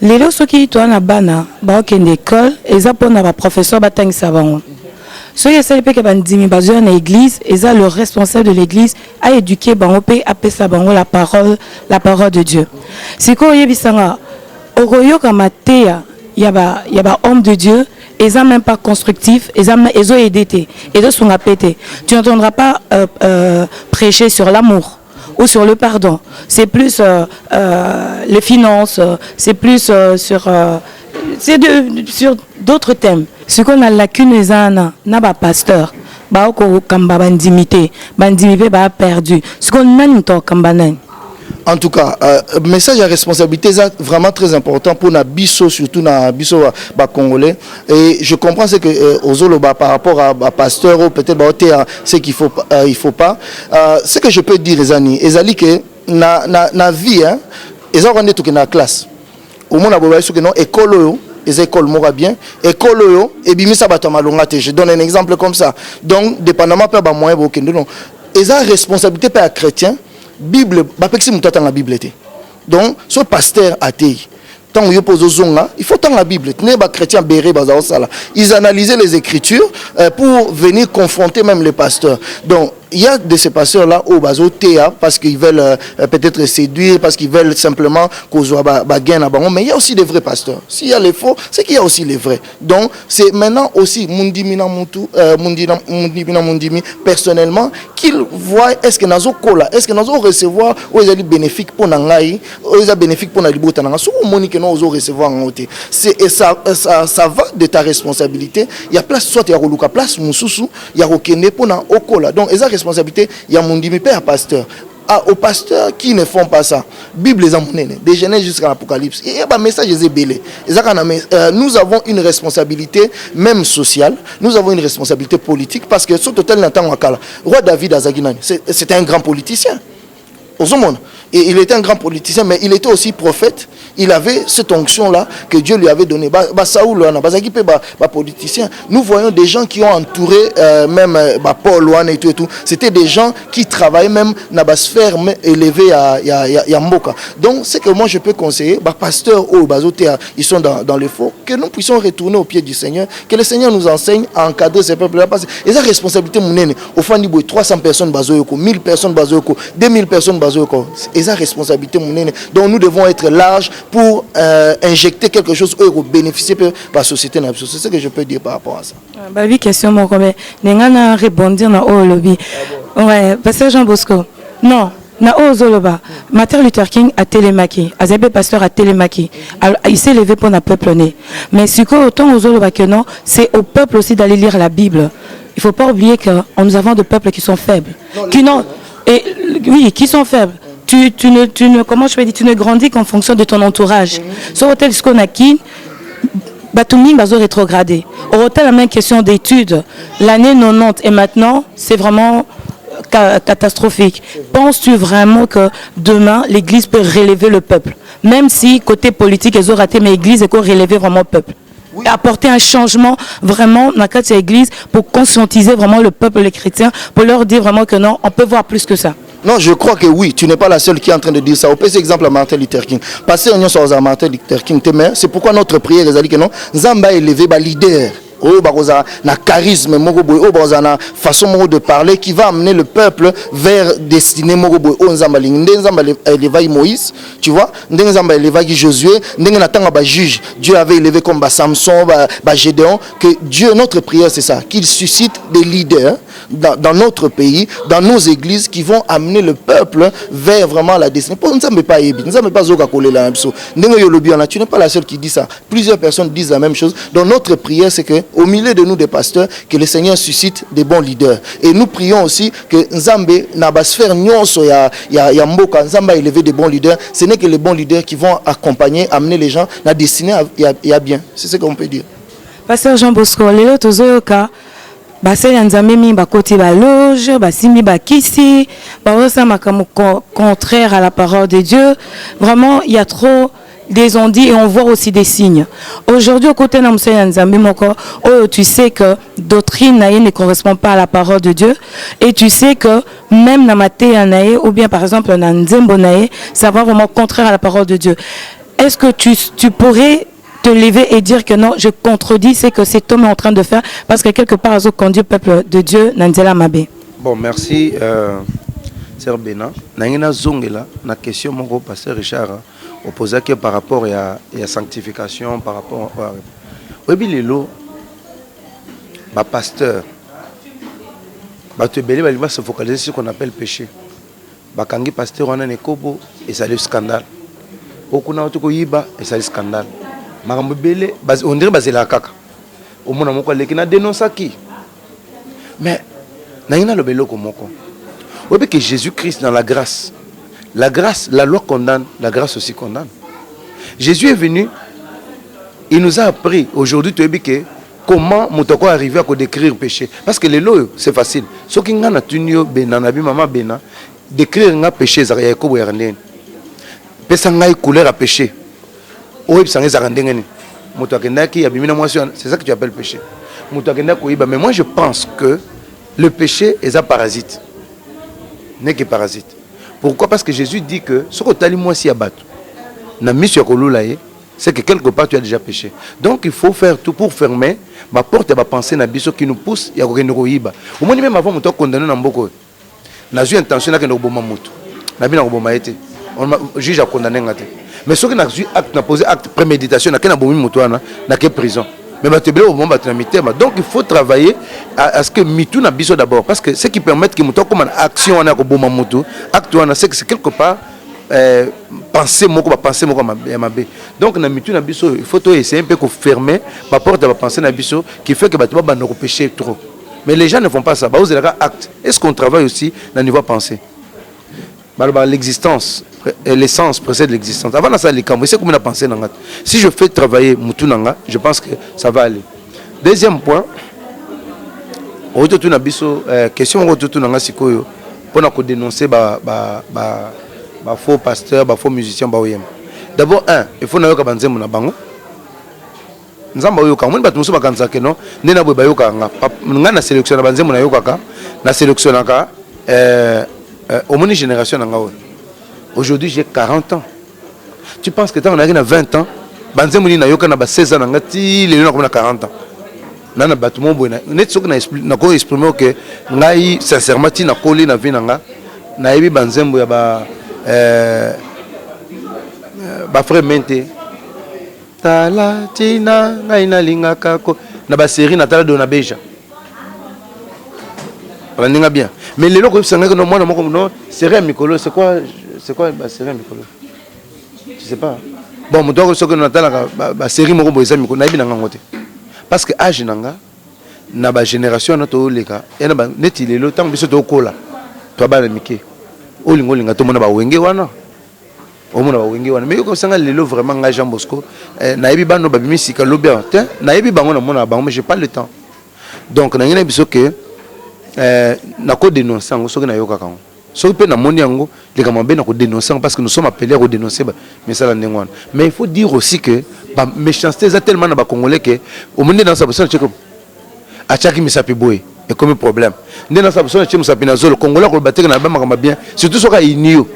Les lois qui sont na bana, ba ok l'école, et ça pour na professeur batang savant. Ceux qui savent que bandimi bazou na église, et ça le responsable de l'église a éduqué bango pe apé sa bango la parole de Dieu. C'est quoi yebisanga oroyo kamatea yaba homme de Dieu. Ils n'ont même pas constructif, ils ont aidé, ils sont pété. Tu n'entendras pas prêcher sur l'amour ou sur le pardon. C'est plus les finances, c'est plus sur d'autres thèmes. Ce qu'on a lacune, ils ont un pasteur. Bah, comme bandimité, bah perdu. Ce qu'on a une kambanan. En tout cas, message à responsabilité c'est vraiment très important pour na biso, surtout na biso congolais. Et je comprends ce que Ozoloba par rapport à pasteur ou peut-être ce qu'il faut il faut pas. Ce que je peux dire les amis que na vie hein, ils ont rendu tout que na classe. Au moins na boba que non école les écoles m'aura bien école et bimisa batamalonga te. Je donne un exemple comme ça. Donc dépendamment pas ba moyen bokendo non. Ils ont responsabilité par chrétien. Bible, la Bible était. Donc, ce pasteur athée, tant que pose il faut tant la Bible. Chrétiens béré ils analysaient les Écritures pour venir confronter même les pasteurs. Donc, il y a de ces pasteurs-là au bazo théa parce qu'ils veulent peut-être séduire, parce qu'ils veulent simplement qu'on soit gain à bango. Mais il y a aussi des vrais pasteurs. S'il y a les faux, c'est qu'il y a aussi les vrais. Donc c'est maintenant aussi mundimi personnellement qu'ils voient est-ce que nazo kola, est-ce que nazo recevoir ou ils bénéfique pour nangai, ou ils bénéfique pour na libota nanga. Sous monique non ozo recevoir en côté. C'est et ça va de ta responsabilité. Il y a place soit il y a roluka place mususu, il y a rokende pour na okola. Donc responsabilité, il y a mon dimi père pasteur. Aux pasteurs qui ne font pas ça, Bible les amener des Genèse jusqu'à l'Apocalypse. Il y a un message des belé. Nous avons une responsabilité même sociale, nous avons une responsabilité politique parce que sur total n'entend wakala. Roi David Azaginani, c'était un grand politicien. Aux hommes. Et il était un grand politicien, mais il était aussi prophète. Il avait cette onction-là que Dieu lui avait donnée. Saoul, politicien. Nous voyons des gens qui ont entouré même Paul et tout et tout. C'était des gens qui travaillaient même dans la sphère élevée à Mboka. Donc, c'est que moi je peux conseiller, pasteurs ils sont dans le faux, que nous puissions retourner au pied du Seigneur, que le Seigneur nous enseigne à encadrer ces peuples-là. Et sa responsabilité, au fond, 300 personnes, 1000 personnes, 2000 personnes, et sa responsabilité, donc nous devons être larges pour injecter quelque chose pour bénéficier de la société. C'est ce que je peux dire par rapport à ça. Oui, question, mon collègue. N'engana rebondir dans le lobby. Ouais, parce que Jean Bosco. Non. Na Ozoloba, Martin Luther King a télémaqué, Azabé pasteur a télémaqué. Il s'est levé pour un peuple né. Mais ce que autant Ozoloba que non, c'est au peuple aussi d'aller lire la Bible. Il ne faut pas oublier que nous avons des peuples qui sont faibles, qui sont faibles. Tu ne grandis qu'en fonction de ton entourage. Sur hôtel ce qu'on a qui, Batoumi bazo rétrogradé. Au hôtel la même question d'études. L'année 90 et maintenant, c'est vraiment catastrophique. Penses-tu vraiment que demain l'église peut relever le peuple, même si côté politique ils ont raté, mais l'église est relever vraiment le peuple? Oui. Apporter un changement vraiment dans cette église pour conscientiser vraiment le peuple, les chrétiens, pour leur dire vraiment que non, on peut voir plus que ça. Non, je crois que oui, tu n'es pas la seule qui est en train de dire ça. Au plus exemple à Martin Luther King. Passer en sur Martin Luther King, c'est pourquoi notre prière est que non, Zamba élevé ba leader. Oh, na charisme, na façon de parler qui va amener le peuple vers destinée Moïse, tu vois, Josué, juge. Dieu avait élevé comme Samson, Gédéon, que Dieu, notre prière c'est ça, qu'il suscite des leaders dans notre pays, dans nos églises qui vont amener le peuple vers vraiment la destinée. Tu n'es pas la seule qui dit ça. Plusieurs personnes disent la même chose. Donc notre prière c'est que au milieu de nous des pasteurs, que le Seigneur suscite des bons leaders. Et nous prions aussi que Nzambe n'a pas sphère nyonso ya mboka, Nzambe a élevé des bons leaders. Ce n'est que les bons leaders qui vont accompagner, amener les gens la destinée à bien. C'est ce qu'on peut dire. Pasteur Jean Bosco, les autres ozoka basé Nzambe mi bakoti ba loge, basimi bakisi, ba osama comme contraire à la parole de Dieu. Vraiment, il y a trop des ondits et on voit aussi des signes. Aujourd'hui, au côté de Moussa Nzambi Moko, tu sais que doctrine ne correspond pas à la parole de Dieu et tu sais que même Namate Anaye ou bien par exemple Nzembo Naye, ça va vraiment contraire à la parole de Dieu. Est-ce que tu pourrais te lever et dire que non, je contredis ce que cet homme est en train de faire parce que quelque part, ils ont conduit le peuple de Dieu, Nanzela Mabé. Bon, merci, Sœur Bena. Nangina Zongela, la question, mon gros pasteur Richard, opposé que par rapport à la sanctification, par rapport à. Oui, les lots, ma pasteur, il va se focaliser sur ce qu'on appelle péché. Bakangi pasteur, on a un kobo et ça le scandale. Beaucoup n'a pas yiba et ça le scandale. On dirait que c'est la caca. Au moins, on a dénoncé qui. Mais, on a le bélo comme moi. Vous voyez que Jésus-Christ, dans la grâce, la loi condamne, la grâce aussi condamne. Jésus est venu, il nous a appris aujourd'hui, tu sais que comment on peut arriver à décrire le péché. Parce que les lois, c'est facile. Ce qui est en train décrire un péché, c'est un péché. C'est un couleur à péché. C'est ça que tu appelles péché. Mais moi je pense que le péché est un parasite. N'est que parasite. Pourquoi? Parce que Jésus dit que ce que tu as dit, moi, si abattu, c'est que quelque part tu as déjà péché. Donc il faut faire tout pour fermer ma porte et ma pensée qui nous pousse. Il y a rien de roïba. Au moins, même avant, on condamné dans beaucoup. N'a eu intention que nous bomba moto. N'a bien bomba été. On juge à condamner. Mais ceux qui n'ont acte, n'a posé acte préméditation, n'a qu'un bon moto, n'a qu'une prison. Mais donc il faut travailler à ce que mitou n'a biso d'abord, parce que ce qui permet que moto comme une action on a ko bon moto, acte on a c'est que c'est quelque part penser moko ma bé. Donc na mitou n'a biso, il faut essayer un peu de fermer la porte de la pensée n'a biso qui fait que bah tu vas nous pécher trop. Mais les gens ne font pas ça. Bah vous avez acte. Est-ce qu'on travaille aussi dans le niveau pensée? L'existence, l'essence précède l'existence. Avant ça, les camps, c'est comme une pensée. Si je fais travailler Moutounanga, je pense que ça va aller. Deuxième point, on retourne à Bisso, question on retourne à Sikoyo, pour dénoncer les faux pasteurs, les faux musiciens. D'abord, il faut que banze mon bango. Nzamba yoka, on va tout bakanza que non, nena boy bayoka nga. Nga sélectionné banze mon yoka, na sélectionné ka. Au moins une génération aujourd'hui j'ai 40 ans. Tu penses que tu as 20 ans, Banzemouni na yoka na 16 ans, ngati les gens comme 40 ans. Nana batumo boina. Net sok na exprimer que ngai sincèrement ti na koli na vie nanga. Na yebi banzembo ya ba frère mente. Tala tina ngai na linga kako na ba série na tala dona beja. Rendez bien. Mais les gens qui sont là, moi, c'est Mikolo. C'est quoi série Mikolo? Je sais pas. Bon, je dois dire que la série Mikolo, c'est Mikolo. Parce que âge nanga, na ba génération na to leka. Et na ba neti lelo tant biso to kola. To ba na mike. O lingo linga to mona ba wenge wana. O mona ba wenge wana. Mais ko sanga lelo vraiment nga Jean Bosco. Na yebi bano ba bimisi ka lobia. Na yebi bango na mona bango mais j'ai pas le temps. Donc na ngena biso que na ko dénoncer ngo soki na yoka kango soki pe na moni yango les kamambe na ko dénoncer parce que nous sommes appelés à dénoncer mais ça la ndengwana. Mais il faut dire aussi que ba méchanceté est tellement na ba congolais que au monde dans sa personne tcheko a chaki misapi boy et comme problème ndena sa personne tchemu sapi na zolo congolais ko bateka na ba makamba bien surtout soka inio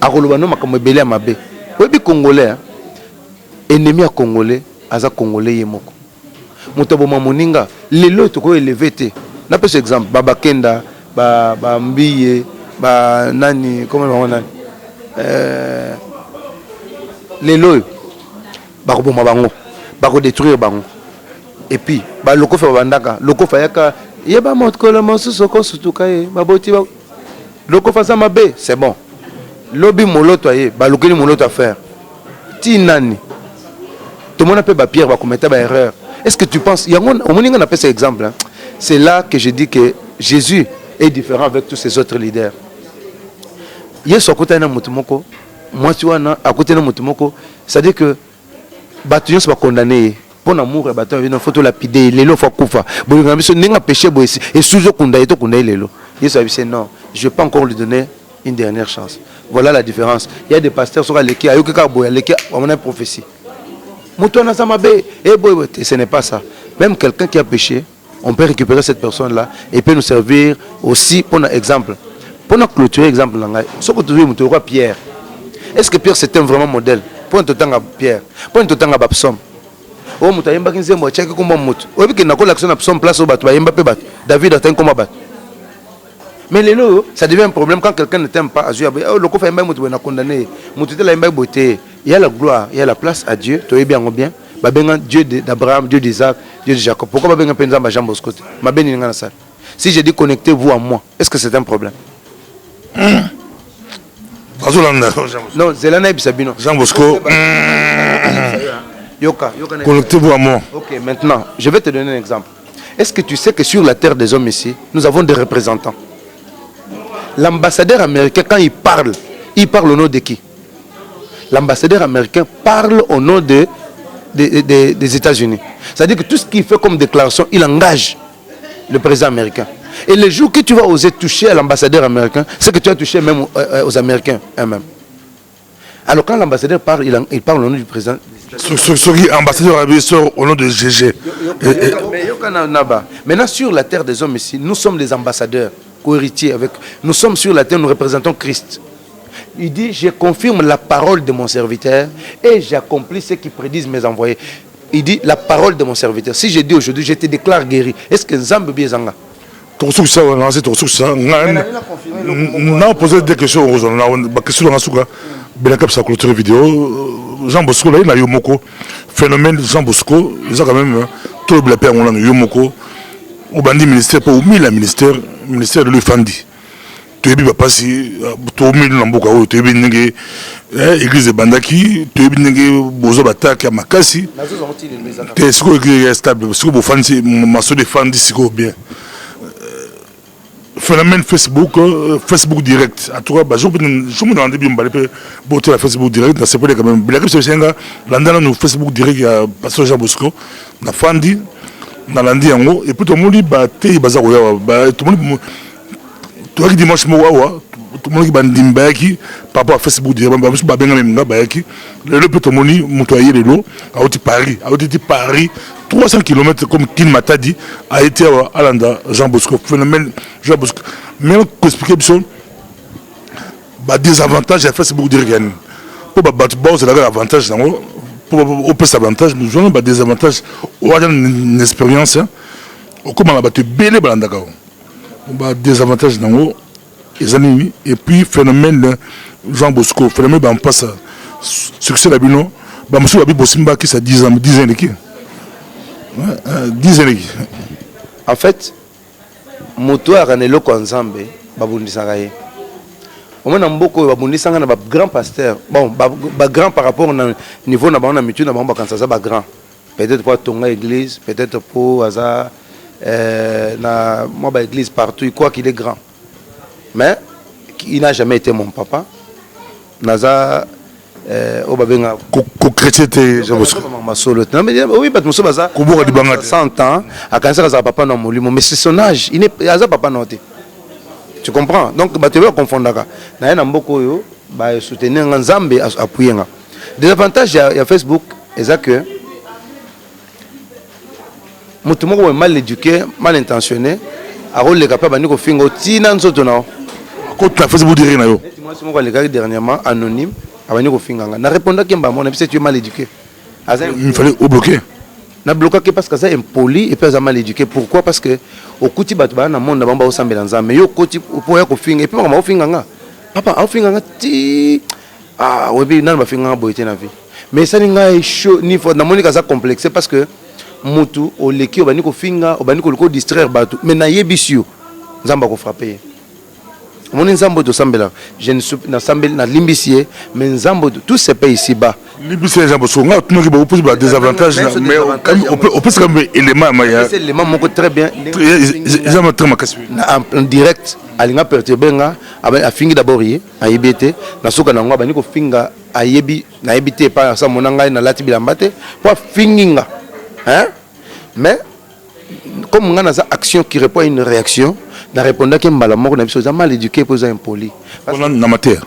a ko lobano makamba belé à mabe webi congolais ennemi à congolais aza congolais yemoko mutabo mamoninga lelo to ko élever té. Na peu exemple baba kenda ba mbiye ba nani comment on nani les lois ba ko boma bango ba ko détruire bango et puis ba loko fa bandaka loko fa yaka yeba mot ko la mosu soko sutuka e ba boti ba loko fa ça mabe c'est bon lobi moloto ye ba lokeli moloto à faire ti nani tout le monde peut ba pierre ba commettre ba erreur. Est-ce que tu penses il y a au moins on appelle cet exemple hein? C'est là que je dis que Jésus est différent avec tous ces autres leaders. Yesu akota na mutumoko, moi tu vois na akota na mutumoko, c'est-à-dire que batuyon sont condamnés pour l'amour et batuyon il faut lapider, lelo faut kufa. Bon ngamiso ninga péché bo et sous kunda eto kunda lelo. Yesu a dit non, je vais pas encore lui donner une dernière chance. Voilà la différence. Il y a des pasteurs sur les qui a eu une prophétie. Ce n'est pas ça. Même quelqu'un qui a péché, on peut récupérer cette personne-là et peut nous servir aussi pour un exemple. Pour nous clôturer exemple, ce que tu veux, Pierre. Est-ce que Pierre c'était un vraiment modèle? Pour un temps à Pierre, pour un temps à Babsom. Oh, Moutayemba Kinzembo, check comment Mout. Oui, que n'a pas l'action à Babsom place au bat, David a un combat bat. Mais les lots, ça devient un problème quand quelqu'un ne t'aime pas. Oh, le coffre est bien condamné. Il y a la gloire, il y a la place à Dieu. Tu es bien ou bien. Dieu d'Abraham, Dieu d'Isaac, Dieu de Jacob. Pourquoi pas bien Jean Bosco? Si je dis connectez-vous à moi, est-ce que c'est un problème? Non, c'est l'année Sabino. Jean Bosco. Connectez-vous à moi. Ok, maintenant, je vais te donner un exemple. Est-ce que tu sais que sur la terre des hommes ici, nous avons des représentants? L'ambassadeur américain, quand il parle au nom de qui? L'ambassadeur américain parle au nom des États-Unis. C'est-à-dire que tout ce qu'il fait comme déclaration, il engage le président américain. Et le jour que tu vas oser toucher à l'ambassadeur américain, c'est que tu as touché même aux Américains eux-mêmes. Alors quand l'ambassadeur parle, il parle au nom du président. Ce qui est ambassadeur américain sort au nom de GG. Maintenant, sur la terre des hommes ici, nous sommes les ambassadeurs, co-héritiers avec. Nous sommes sur la terre, nous représentons Christ. Il dit, je confirme la parole de mon serviteur et j'accomplis ce qui prédisent mes envoyés. Il dit, la parole de mon serviteur. Si je dis aujourd'hui, je te déclare guéri. Est-ce que Nzambe Biezanga? On a posé des questions aux gens. On a question dans la souka. Benakap sa clôture vidéo. Jean Bosco là, il a Yomoko. Phénomène Jean Bosco, ils ont quand même tout le blépé on a Yomoko. Au bandi ministère pour 1000 ministère de l'Ufandi. Tu es bien passé, tu es bien n'amboka, tu es bien n'engé église de Bandaki, tu es bien n'engé bozo bataki à Makasi. Tu es sûr que est stable, sûr que Bofandi, ma soeur de Fandi, sûr bien. Phénomène Facebook, Facebook direct. À toi, je me demande bien, je la Facebook direct, c'est pas quand même. Bien que c'est un gars, l'andana nous Facebook direct, il y a Pasteur Jean Bosco, na Fandi, na Landi en haut, et puis tout le monde dit, bah, t'es bazar, tout le monde, toi qui dimanche, moi, tout le monde qui bandi mbaki, par rapport à Facebook direct, bah, je suis pas bien même gars, baki, le tout le monde, montoyer les lots, à Paris, 300 km, comme Kin Mata dit, a été à Landa, Jean Bosco. Phénomène Jean Bosco. Mais on peut expliquer des avantages à Facebook direct. Pour battre c'est l'avantage. Pour opérer avantage, nous avons des avantages. On a une expérience. Comme on a battu Bélé Balandaka. On a des avantages dans haut. Et puis, phénomène Jean Bosco. Phénomène, on passe succès la bino. Monsieur Abi Bosimba qui ça 10 ans d'équipe. 10 ans. En fait, moto a ranelo ko nzambe babundisaka ye. Omona mboko babundisanga na ba grand pasteur. Bon, ba grand par rapport au niveau na ba na mitu na ba kansa za ba grand. Peut-être pour tonga église, peut-être pour aza na moi ba église partout, il croit qu'il est grand. Mais il n'a jamais été mon papa. Naza chrétienté Jean Bosco. Oui, parce que Moussa Baza, 100 ans, à quand ça papa non molimo, mais c'est son âge, il n'est pas papa noté. Tu comprends? Donc tu vas confondre là. Na na mboko yo, ba soutenir Nzambe appuyer nga. Des avantages il y a Facebook, c'est que mutu moko est mal éduqué, mal intentionné, a rôle le capable ni ko fingo tina nzoto na. Côté Facebook direct na yo. Moi c'est moi le dernièrement anonyme. Na répondre que tu es mal éduqué. Il fallait bloquer. Na bloqué parce que ça est impoli et puis mal éduqué. Pourquoi? Parce que au kuti batba na monde na bamba osambela nzambe yo koti pour ya ko finga et puis ma ofinga nga. Papa ofinga nga ti webi na ba finga boité na vie. Mais ça ninga chaud ni faut na monika ça complexe parce que mutu o leki obani ko finga obani ko distraire batu. Mais na yebisio nzamba ko frapper. Mon Nzambo de Sambela, je ne suis pas Sambela, na Limbissier, mais Nzambo de tous ces pays ici-bas. Limbissier, Jean Bosco, on a des avantages, mais on peut quand même élément. C'est l'élément très bien. Ils ont très macassé. En direct, Alinga Pertebenga, a fini d'abord, à IBT, na Soka Nangwa, Baniko Finga, à Yebi, na IBT, par sa monanga, na Latibilambate, pour Finginga. Mais, comme on a une action qui répond à une réaction, na répondre que mbala moko na biso za mal éduqué pour ça impoli. On a amateur.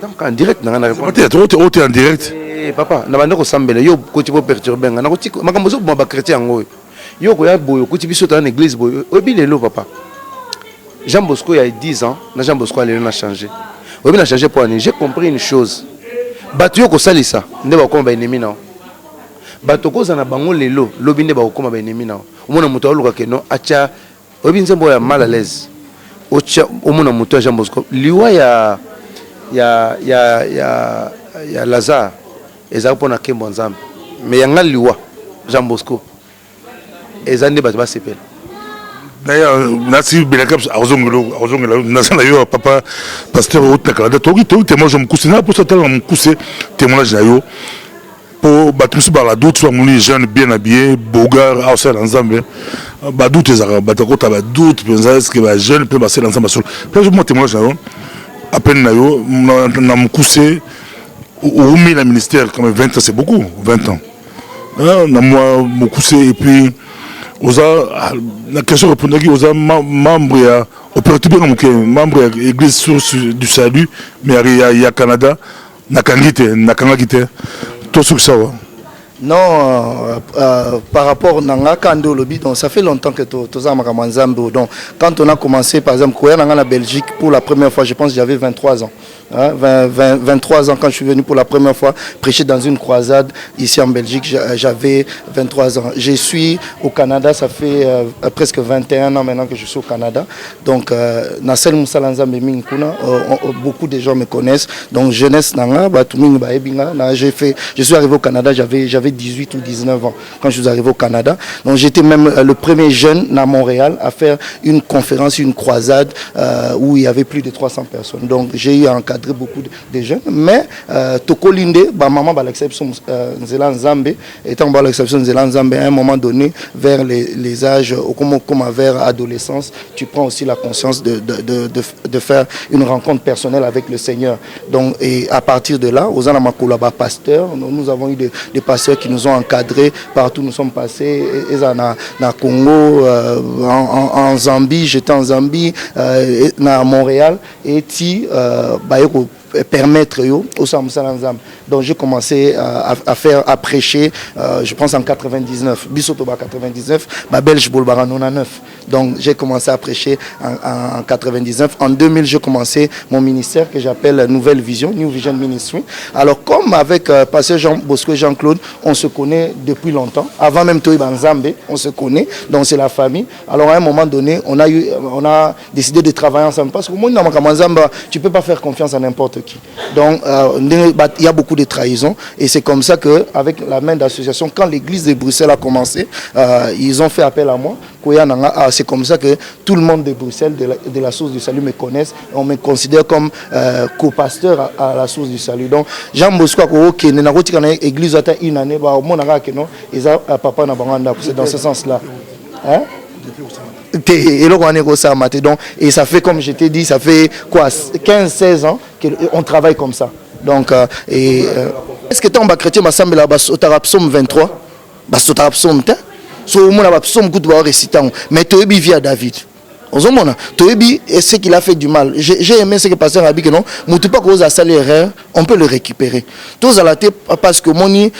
Donc en direct, on a répondu. Tu es en direct. Papa, na bande ko sambela yo ko ti bo perturber nga na ko ti makambo zo ba chrétien ngo yo ko ya boyo ko ti biso ta na église boyo obi lelo papa Jean Bosco il y a 10 ans na Jean Bosco lelo na changé obi na changé pour j'ai compris une chose bato yo ko salisa nde ba ko ba ennemi na bato ko za na bango lelo lobi nde ba ko ba ennemi na omona muto aluka ke no acha obi nzembo ya mal à l'aise ocha omona muto Jean Bosco liwa ya Lazare ezali mpona nkembo nzambe me yanga liwa Jean Bosco eza nde bato basepela d'ailleurs nasi belaka azongela nasala yo papa pasteur au Canada toki témoignage mukuse na pour ça mukuse témoignage na yo pour bato musu ba la doute soit moni jeune bien habillé bogar ausel ensemble ba doute ezaka bato kota ba doute penza est-ce que ba jeune peut passer ensemble sur peut-être moi témoignage na yo à peine na yo na mukuse au milieu ministère comme 20 ans c'est beaucoup 20 ans na moi mukuse et puis la question répondait aux membres opératif membre de l'église du salut mais il y a Canada na kangite tout ce que ça va. Non, par rapport à Kando Lobby, donc ça fait longtemps que tu as Makamanzambo. Donc quand on a commencé, par exemple, quand on a la Belgique pour la première fois, je pense que j'avais 23 ans. 23 ans quand je suis venu pour la première fois prêcher dans une croisade ici en Belgique, j'avais 23 ans. Je suis au Canada, ça fait presque 21 ans maintenant que je suis au Canada. Donc, Nassel Moussa Lanzambe Minkuna, beaucoup de gens me connaissent. Donc, jeunesse Nanga, je suis arrivé au Canada, j'avais 18 ou 19 ans quand je suis arrivé au Canada. Donc, j'étais même le premier jeune à Montréal à faire une conférence, une croisade où il y avait plus de 300 personnes. Donc, j'ai eu encadré beaucoup de jeunes, mais Tokolinde, maman l'exception Nzela Nzambe, étant l'exception Nzela Nzambe, à un moment donné, vers les âges, comme vers adolescence, tu prends aussi la conscience de faire une rencontre personnelle avec le Seigneur. Donc, et à partir de là, aux Anamakolaba pasteurs, nous avons eu des pasteurs qui nous ont encadrés partout, nous sommes passés, na Congo, en Zambie, j'étais en Zambie, à Montréal, et permettre au Samsalanzam. Donc j'ai commencé à prêcher, je pense en 99, Bissotoba 99, Belge Boulbara 99. Donc j'ai commencé à prêcher en 99. En 2000, j'ai commencé mon ministère que j'appelle Nouvelle Vision, New Vision Ministry. Alors comme avec Pasteur Jean Bosco et Jean-Claude, on se connaît depuis longtemps. Avant même Toïba Nzambe, on se connaît. Donc c'est la famille. Alors à un moment donné, on a décidé de travailler ensemble. Parce que moi, tu ne peux pas faire confiance à n'importe qui. Donc il y a beaucoup de trahison. Et c'est comme ça qu'avec la main d'association, quand l'église de Bruxelles a commencé, ils ont fait appel à moi. C'est comme ça que tout le monde de Bruxelles, de la source du salut, me connaissent. On me considère comme co-pasteur à la source du salut. Donc, Jean Bosco, qui est dans l'église une année, c'est dans ce sens-là. Hein? Et ça fait, comme je t'ai dit, ça fait quoi, 15-16 ans qu'on travaille comme ça. Donc, est-ce que tu as chrétien, Psaume 23, Psaume 10, mais tu es via David. Et ce qu'il a fait du mal. J'ai aimé ce que pasteur a dit que non, on peut le récupérer. Tous à la tête parce que moni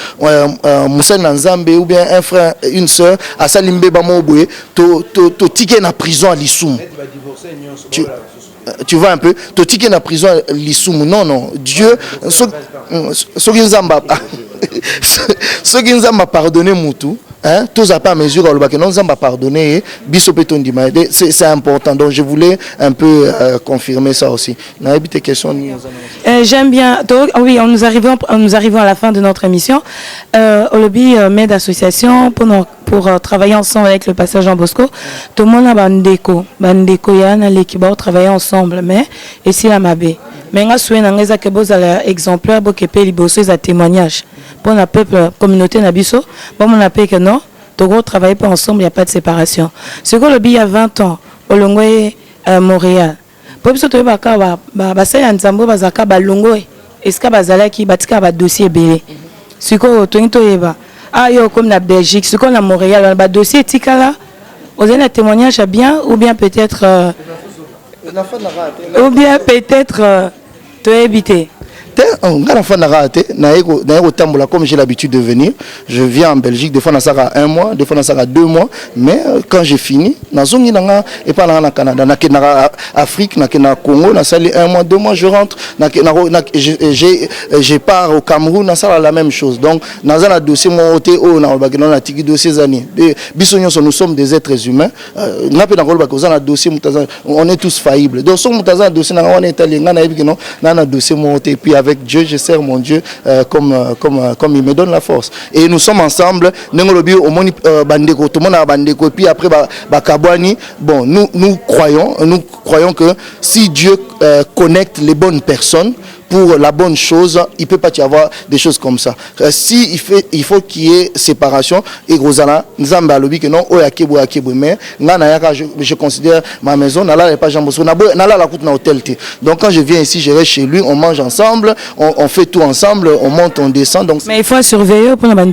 Moussa Nzambe ou bien un frère, une soeur, à Salimbe Bamoboué, to ticket na prison à Lissoum. Tu vois un peu, to ticket na prison à Lissoum. Non, Dieu, ce qui nous a pardonné Moutou. Hein, tous à pas mesure que nous avons pardonné, c'est important. Donc je voulais un peu confirmer ça aussi. J'aime bien. Donc, oui, nous arrivons à la fin de notre émission. Au lobby Med Association pour travailler ensemble avec le pasteur Jean Bosco. Tout le monde a bandeko yana l'équipe travailler ensemble, mais ici la mabé. Mais nga souhait n'angeza que boza l'exemplaire bo kepe liboso za témoignage pour la peuple communauté nabiso bon on appelle que non Togo travailler pas ensemble, il y a pas de séparation. Ce que le il y a 20 ans au Longwe Montréal. Pour biso to ba ka ba sa ya nzambo bazaka ba Longwe eska bazala ki batika ba dossier belé. Ce que to yeba yo comme la Belgique, ce qu'on a Montréal ba dossier tikala aux un témoignage bien ou bien peut-être Tu es habité. Comme j'ai l'habitude de venir, je viens en Belgique, des fois dans ça 1 mois, des fois dans ça 2 mois, mais quand j'ai fini, et pas dans le Canada, dans Afrique, dans le Congo, dans 1 mois, 2 mois, je rentre, je pars au Cameroun, dans ça la même chose. Donc, dans un dossier, nous sommes des êtres humains, on est tous faillibles. Donc, si on est un dossier, on est un dossier, et puis avec Dieu, je sers mon Dieu comme il me donne la force. Et nous sommes ensemble. Et puis après, bon, nous croyons que si Dieu connecte les bonnes personnes pour la bonne chose, il ne peut pas y avoir des choses comme ça. Il faut qu'il y ait séparation. Et Rosana, mais je considère ma maison, donc quand je viens ici, je reste chez lui, on mange ensemble, on fait tout ensemble, on monte, on descend. Donc mais il faut surveiller pour la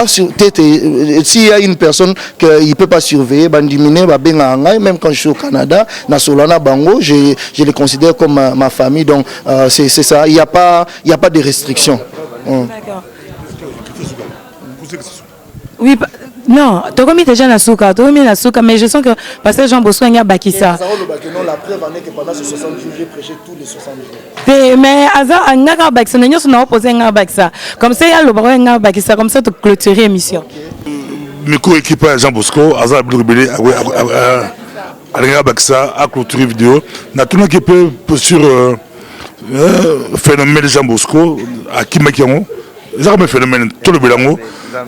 s'il y a une personne qu'il ne peut pas surveiller, même quand je suis au Canada, je les considère comme ma famille. Donc c'est ça, il n'y a pas de restrictions. D'accord. Oui, non, tu as commis déjà la souka, mais je sens que parce que Jean Bosco a bâti ça. La preuve en est que pendant ces 60 jours, j'ai prêché tous les 60 jours. Mais comme ça, il y a le bâti ça, comme ça, tu clôturer l'émission. Miko équipage Jean Bosco, Azar Blurubélé, a clôturé vidéo. N'a tout qui peut sur phénomène Jean Bosco, à Kimakiango. C'est un phénomène, tout le bélango,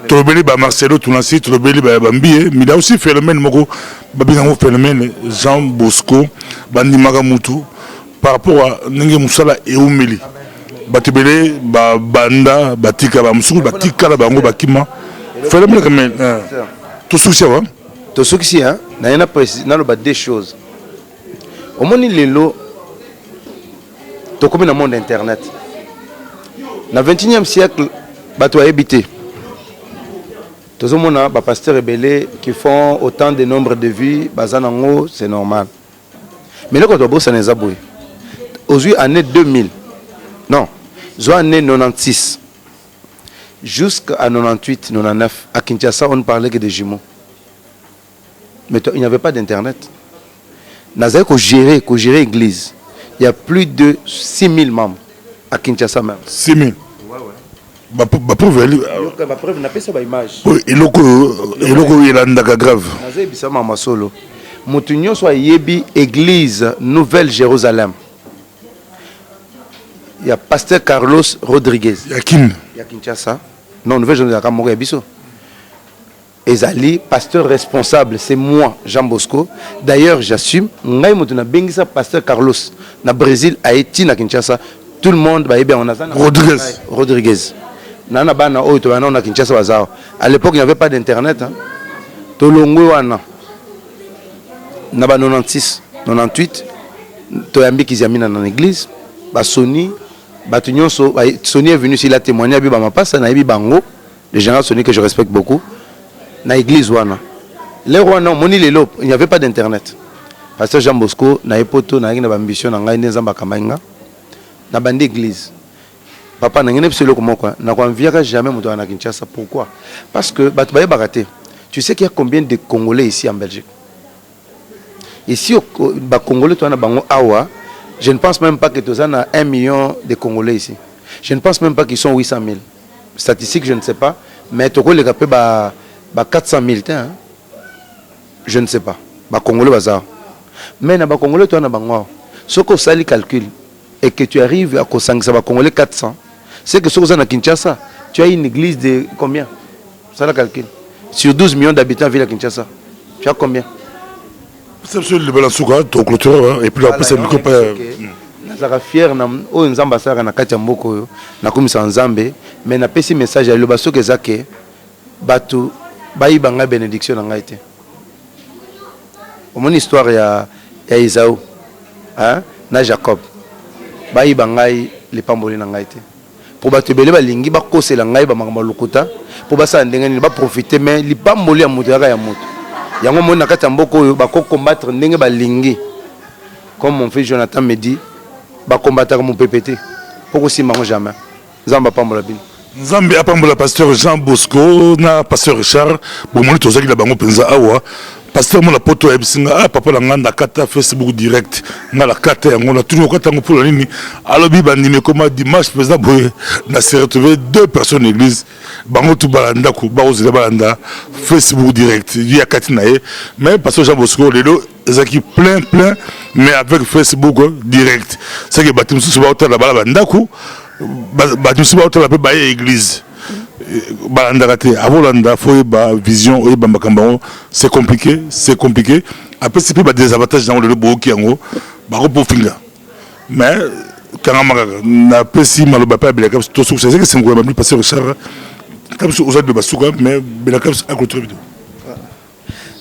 tout le bélé, Marcelo, tout le tout le bélé, Bambi, mais il y a aussi phénomène, phénomène Jean Bosco, Bandi Magamutu, par rapport à Nengue Moussala et Oumeli. Batibélé, Banda, Batika, Bamsou, Batika, Bango, Bakima. Phénomène quand même. Tout ce hein? Tout ce qui est, il y a des choses. Au moins, il est là, tu comme dans le monde internet. Dans le 21e siècle, tu as habité. Tous les gens, les pasteurs rebelles qui font autant de nombre de vies, c'est normal. Mais là, quand tu as aujourd'hui, année 2000, non, année 96, jusqu'à 98, 99, à Kinshasa, on ne parlait que de jumeaux. Mais il n'y avait pas d'internet. Nous avons géré l'église. Il y a plus de 6000 membres. À Kinshasa même. 6 000. Ma preuve, n'a pas cette image. Oui, et il a un grave. Moutinho soit yebi église Nouvelle-Jérusalem. Il y a pasteur Carlos Rodriguez. Il y a Kim. Il y a Kinshasa. Non, Nouvelle-Jérusalem. Ezali, pasteur responsable, c'est moi, Jean Bosco. D'ailleurs, j'assume. Ngai Moutina Bengisa, pasteur Carlos, na Brésil, Haïti, na Kinshasa. Tout le monde va bien. Rodriguez. Nana bana o to na Kinshasa bazao. À l'époque, il n'y avait pas d'internet. To longo wana. Na ba 96, 98, to yambi kizamina dans l'église. Ba Sony, ba tunyonso, Sony est venu s'il a témoigné à Biba Mapasa na Ibi Bango, le général Sony que je respecte beaucoup. Na église wana. Les Rwanda, moni lelo, il n'y avait pas d'internet. Pasteur Jean Bosco na epoto na ngi na ambition na ngai nzamba kamainga. Na bande église. Papa n'a rien de comment quoi. N'a pas jamais monté à Kinshasa. Pourquoi? Parce que tu sais qu'il y a combien de Congolais ici en Belgique? Ici au Congolais, je ne pense même pas que tu as 1 million de Congolais ici. Je ne pense même pas qu'ils sont 800 000. Statistiques, je ne sais pas. Mais tu as les 400 000. Je ne sais pas. Congolais bazar. Mais na Congolais tu as ce que ça les calcule. Et que tu arrives à Kosangsa, Congolais 400, c'est que sur à Kinshasa, tu as une église de combien? Ça la calcule. Sur 12 millions d'habitants, ville à Kinshasa. Tu as combien? C'est le Balansouka, ton clôture, et puis après c'est le copain. Je suis fier, je suis ambassadeur na Katia Mboko, na komisa Nzambe, mais na pesi message à l'obasso que zake, batu, bayi banga bénédiction na ngaite. Au mon histoire ya Isaou, hein, na Jacob. Bayi bangai les pamboli na ngai te pour ba tebele ba lingi ba kosela ngai ba makamba lokuta pour ba sa ndenge ni ba profiter mais li pamboli ya mutu ya mutu yango mona kata mboko oyo ba ko combattre ndenge ba lingi comme mon fils Jonathan me dit bakombataka mon PPT poko simango jamais nzamba pambola bino Nzambe apambola pasteur Jean Bosco na pasteur Richard bomoni tozaki la bango penza awa pasteur mon la poto ebisinga papa la nganda kata Facebook direct na la kata yango na toujours kata ngo pour nini alobi bandime comme dimanche penza boye na se retrouver deux personnes église bango tu balanda ko ba ozela balanda Facebook direct via katinae mais pasteur Jean Bosco lelo ezaki plein mais avec Facebook direct c'est que batum sous ba hôtel la balanda ko batum ba hôtel la ba église balanda te avolanda faut ba vision ou ba makambo c'est compliqué après c'est plus ba désavantage dans le beau qui yango ba ko finga mais quand na pesi maloba pa bela cap to c'est que c'est ngwa ba passer Richard comme ça aux de basuka mais bela cap à côté vidéo.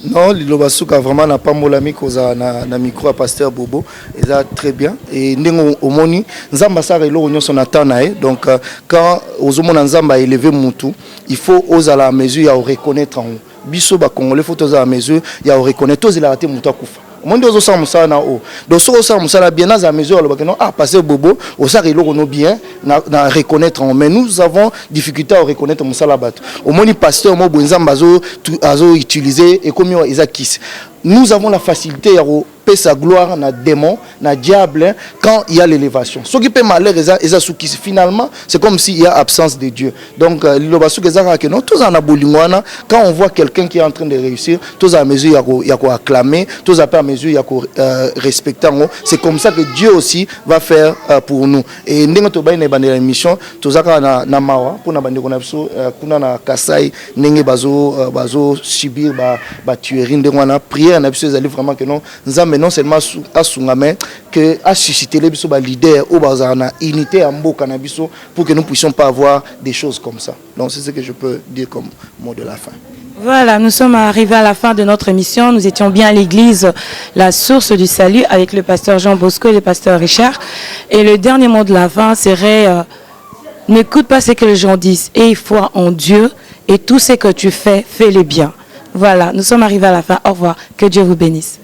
Non, Lilo Basuka vraiment n'a pas molami koza na micro à pasteur Bobo, et ça très bien. Et ndengo omoni nzamba sa relo onyo son atanae. Donc quand ozomona nzamba élevé mutu, il faut oser à la mesure ya reconnaître en biso ba congolais faut oser à la mesure ya reconnaître oser la raté mutu akufa. Monde ozo sa musala na o. Donc so sa musala bien à mesure le bakeno pasteur Bobo, osa relo ono bien na reconnaître en mais nous avons difficulté à reconnaître musala bat. Omoni pasteur mo bonzamba azo utiliser et comme Isakis. Nous avons la facilité à paix sa gloire na démon, na diable quand il y a l'élévation. Ce qui peut malheur finalement, c'est comme s'il y a absence de Dieu. Donc tous en abolingwana quand on voit quelqu'un qui est en train de réussir, tous à mesure il y a quoi acclamer, tous à mesure il y a quoi respecter. C'est comme ça que Dieu aussi va faire pour nous. Et ndenge to baine bande l'émission, tous à na mawa pour na bande konapso kuna na Kasai ndenge bazo subir ba tuerie ndengwana prière na biso ezali vraiment que non nzambe non seulement à sungame que à susciter les biso ba leader au bazana unité en mboka na biso pour que nous puissions pas avoir des choses comme ça. Donc c'est ce que je peux dire comme mot de la fin. Voilà, nous sommes arrivés à la fin de notre émission. Nous étions bien à l'église La Source du Salut avec le pasteur Jean Bosco et le pasteur Richard. Et le dernier mot de la fin serait n'écoute pas ce que les gens disent, aie foi en Dieu et tout ce que tu fais, fais-le bien. Voilà, nous sommes arrivés à la fin. Au revoir. Que Dieu vous bénisse.